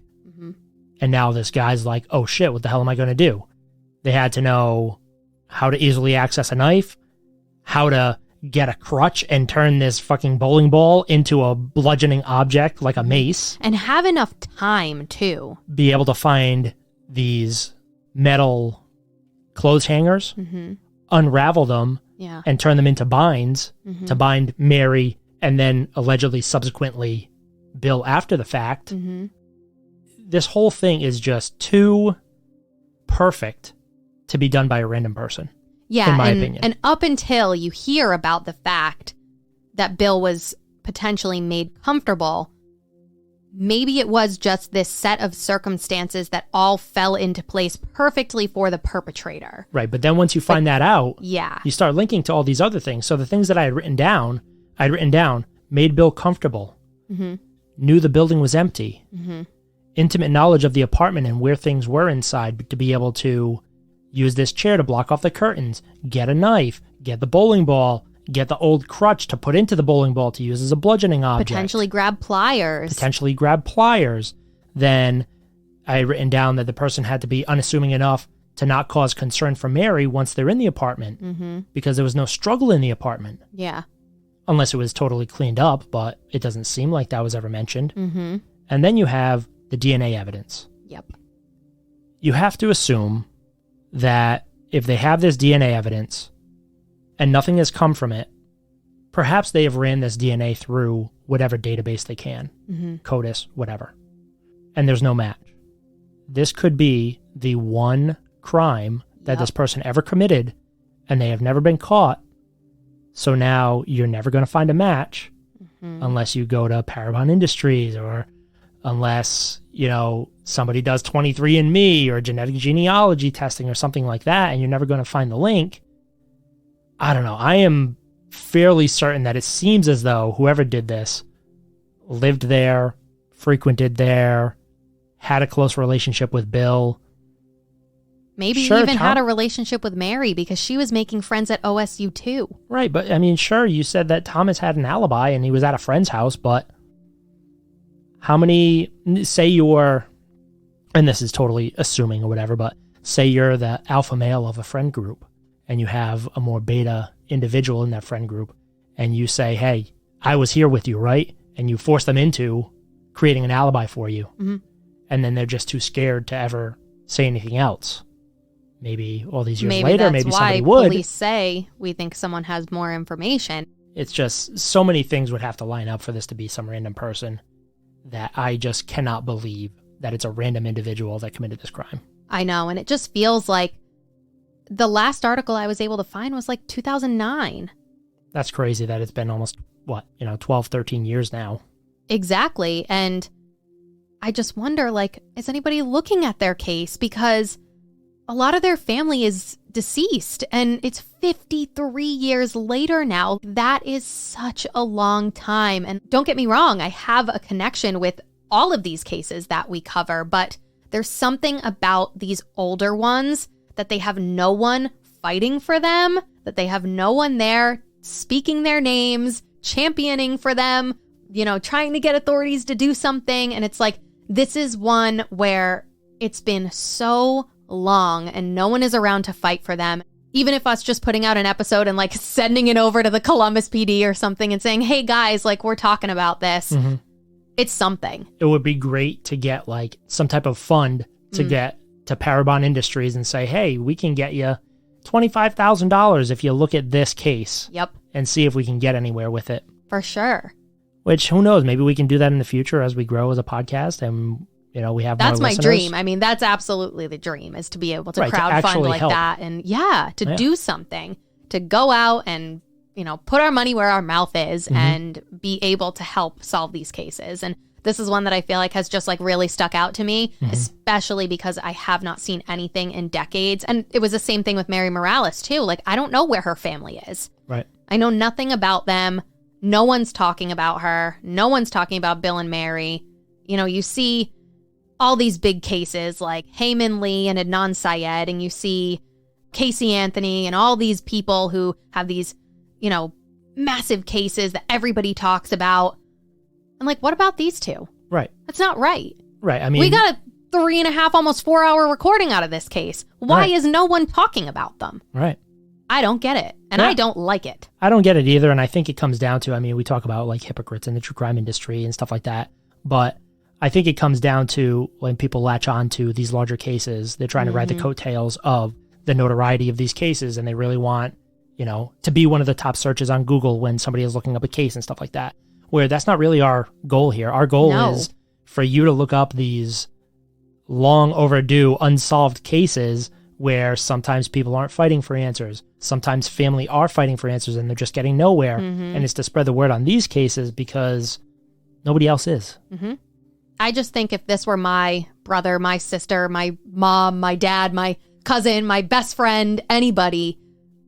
And now this guy's like, oh shit, what the hell am I going to do? They had to know how to easily access a knife, how to get a crutch and turn this fucking bowling ball into a bludgeoning object like a mace. And have enough time, too. Be able to find these metal clothes hangers, unravel them, and turn them into binds to bind Mary and then allegedly subsequently Bill after the fact. This whole thing is just too perfect to be done by a random person. Yeah, in my opinion. And up until you hear about the fact that Bill was potentially made comfortable, maybe it was just this set of circumstances that all fell into place perfectly for the perpetrator. Right, but then once you find that out, you start linking to all these other things. So the things that I had written down, made Bill comfortable, knew the building was empty, intimate knowledge of the apartment and where things were inside to be able to use this chair to block off the curtains, get a knife, get the bowling ball, get the old crutch to put into the bowling ball to use as a bludgeoning object. Potentially grab pliers. Then I had written down that the person had to be unassuming enough to not cause concern for Mary once they're in the apartment, because there was no struggle in the apartment. Yeah. Unless it was totally cleaned up, but it doesn't seem like that was ever mentioned. And then you have the DNA evidence. Yep. You have to assume that if they have this DNA evidence and nothing has come from it, perhaps they have ran this DNA through whatever database they can, CODIS, whatever, and there's no match. This could be the one crime that this person ever committed, and they have never been caught. So now you're never going to find a match unless you go to Parabon Industries, or unless, somebody does 23andMe or genetic genealogy testing or something like that, and you're never going to find the link. I don't know. I am fairly certain that it seems as though whoever did this lived there, frequented there, had a close relationship with Bill. Maybe even had a relationship with Mary, because she was making friends at OSU too. Right, but sure, you said that Thomas had an alibi and he was at a friend's house, but how many, say you're, and this is totally assuming or whatever, but say you're the alpha male of a friend group and you have a more beta individual in that friend group, and you say, hey, I was here with you, right? And you force them into creating an alibi for you. And then they're just too scared to ever say anything else. Maybe all these years later, maybe somebody would. Maybe that's why police say we think someone has more information. It's just so many things would have to line up for this to be some random person that I just cannot believe that it's a random individual that committed this crime. I know, and it just feels like the last article I was able to find was like 2009. That's crazy that it's been almost, 12, 13 years now. Exactly, and I just wonder, is anybody looking at their case? Because a lot of their family is deceased, and it's 53 years later now. That is such a long time. And don't get me wrong, I have a connection with all of these cases that we cover, but there's something about these older ones that they have no one fighting for them, that they have no one there speaking their names, championing for them, trying to get authorities to do something. And it's like, this is one where it's been so long and no one is around to fight for them. Even if us just putting out an episode and sending it over to the Columbus PD or something and saying, hey guys, we're talking about this. It's something. It would be great to get some type of fund to get to Parabon Industries and say, hey, we can get you $25,000 if you look at this case. Yep. And see if we can get anywhere with it. For sure. Which, who knows, maybe we can do that in the future as we grow as a podcast and, we have more listeners. That's my dream. That's absolutely the dream, is to be able to crowdfund like help. That and do something, to go out and, put our money where our mouth is and be able to help solve these cases. And this is one that I feel like has just really stuck out to me, especially because I have not seen anything in decades. And it was the same thing with Mary Morales too. I don't know where her family is. Right. I know nothing about them. No one's talking about her. No one's talking about Bill and Mary. You see all these big cases like Heyman Lee and Adnan Syed, and you see Casey Anthony and all these people who have these, massive cases that everybody talks about. And what about these two? Right. That's not right. Right. We got a 3.5, almost 4 hour recording out of this case. Why is no one talking about them? Right. I don't get it. And I don't like it. I don't get it either. And I think it comes down to, we talk about hypocrites in the true crime industry and stuff like that. But I think it comes down to when people latch on to these larger cases, they're trying to ride the coattails of the notoriety of these cases. And they really want, to be one of the top searches on Google when somebody is looking up a case and stuff like that. Where that's not really our goal here. Our goal is for you to look up these long overdue unsolved cases where sometimes people aren't fighting for answers. Sometimes family are fighting for answers and they're just getting nowhere. And it's to spread the word on these cases because nobody else is. I just think if this were my brother, my sister, my mom, my dad, my cousin, my best friend, anybody,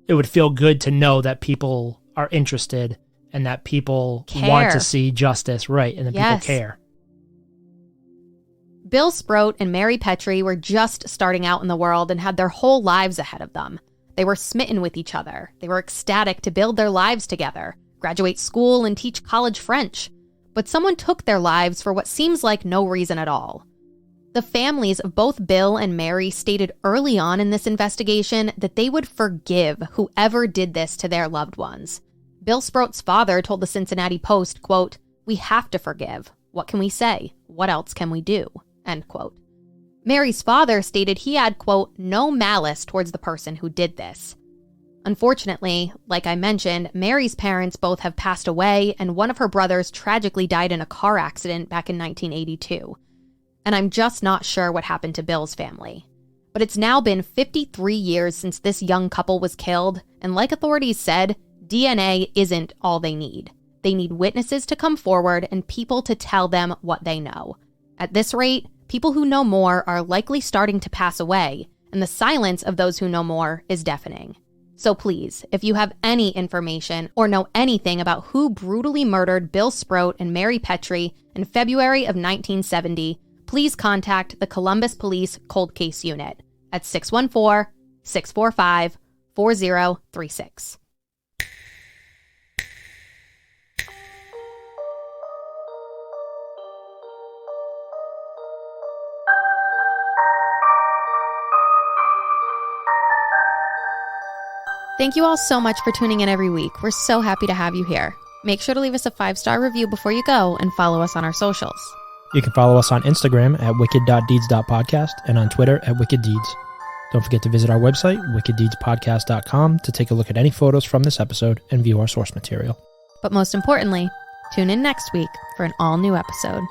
it would feel good to know that people are interested and that people want to see justice, right, and that people care. Bill Sproat and Mary Petry were just starting out in the world and had their whole lives ahead of them. They were smitten with each other. They were ecstatic to build their lives together, graduate school, and teach college French. But someone took their lives for what seems like no reason at all. The families of both Bill and Mary stated early on in this investigation that they would forgive whoever did this to their loved ones. Bill Sproat's father told the Cincinnati Post, quote, "We have to forgive. What can we say? What else can we do? End quote. Mary's father stated he had, quote, no malice towards the person who did this. Unfortunately, like I mentioned, Mary's parents both have passed away, and one of her brothers tragically died in a car accident back in 1982. And I'm just not sure what happened to Bill's family. But it's now been 53 years since this young couple was killed, and like authorities said, DNA isn't all they need. They need witnesses to come forward and people to tell them what they know. At this rate, people who know more are likely starting to pass away, and the silence of those who know more is deafening. So please, if you have any information or know anything about who brutally murdered Bill Sproat and Mary Petry in February of 1970, please contact the Columbus Police Cold Case Unit at 614-645-4036. Thank you all so much for tuning in every week. We're so happy to have you here. Make sure to leave us a 5-star review before you go and follow us on our socials. You can follow us on Instagram at wicked.deeds.podcast and on Twitter at wickeddeeds. Don't forget to visit our website, wickeddeedspodcast.com, to take a look at any photos from this episode and view our source material. But most importantly, tune in next week for an all-new episode.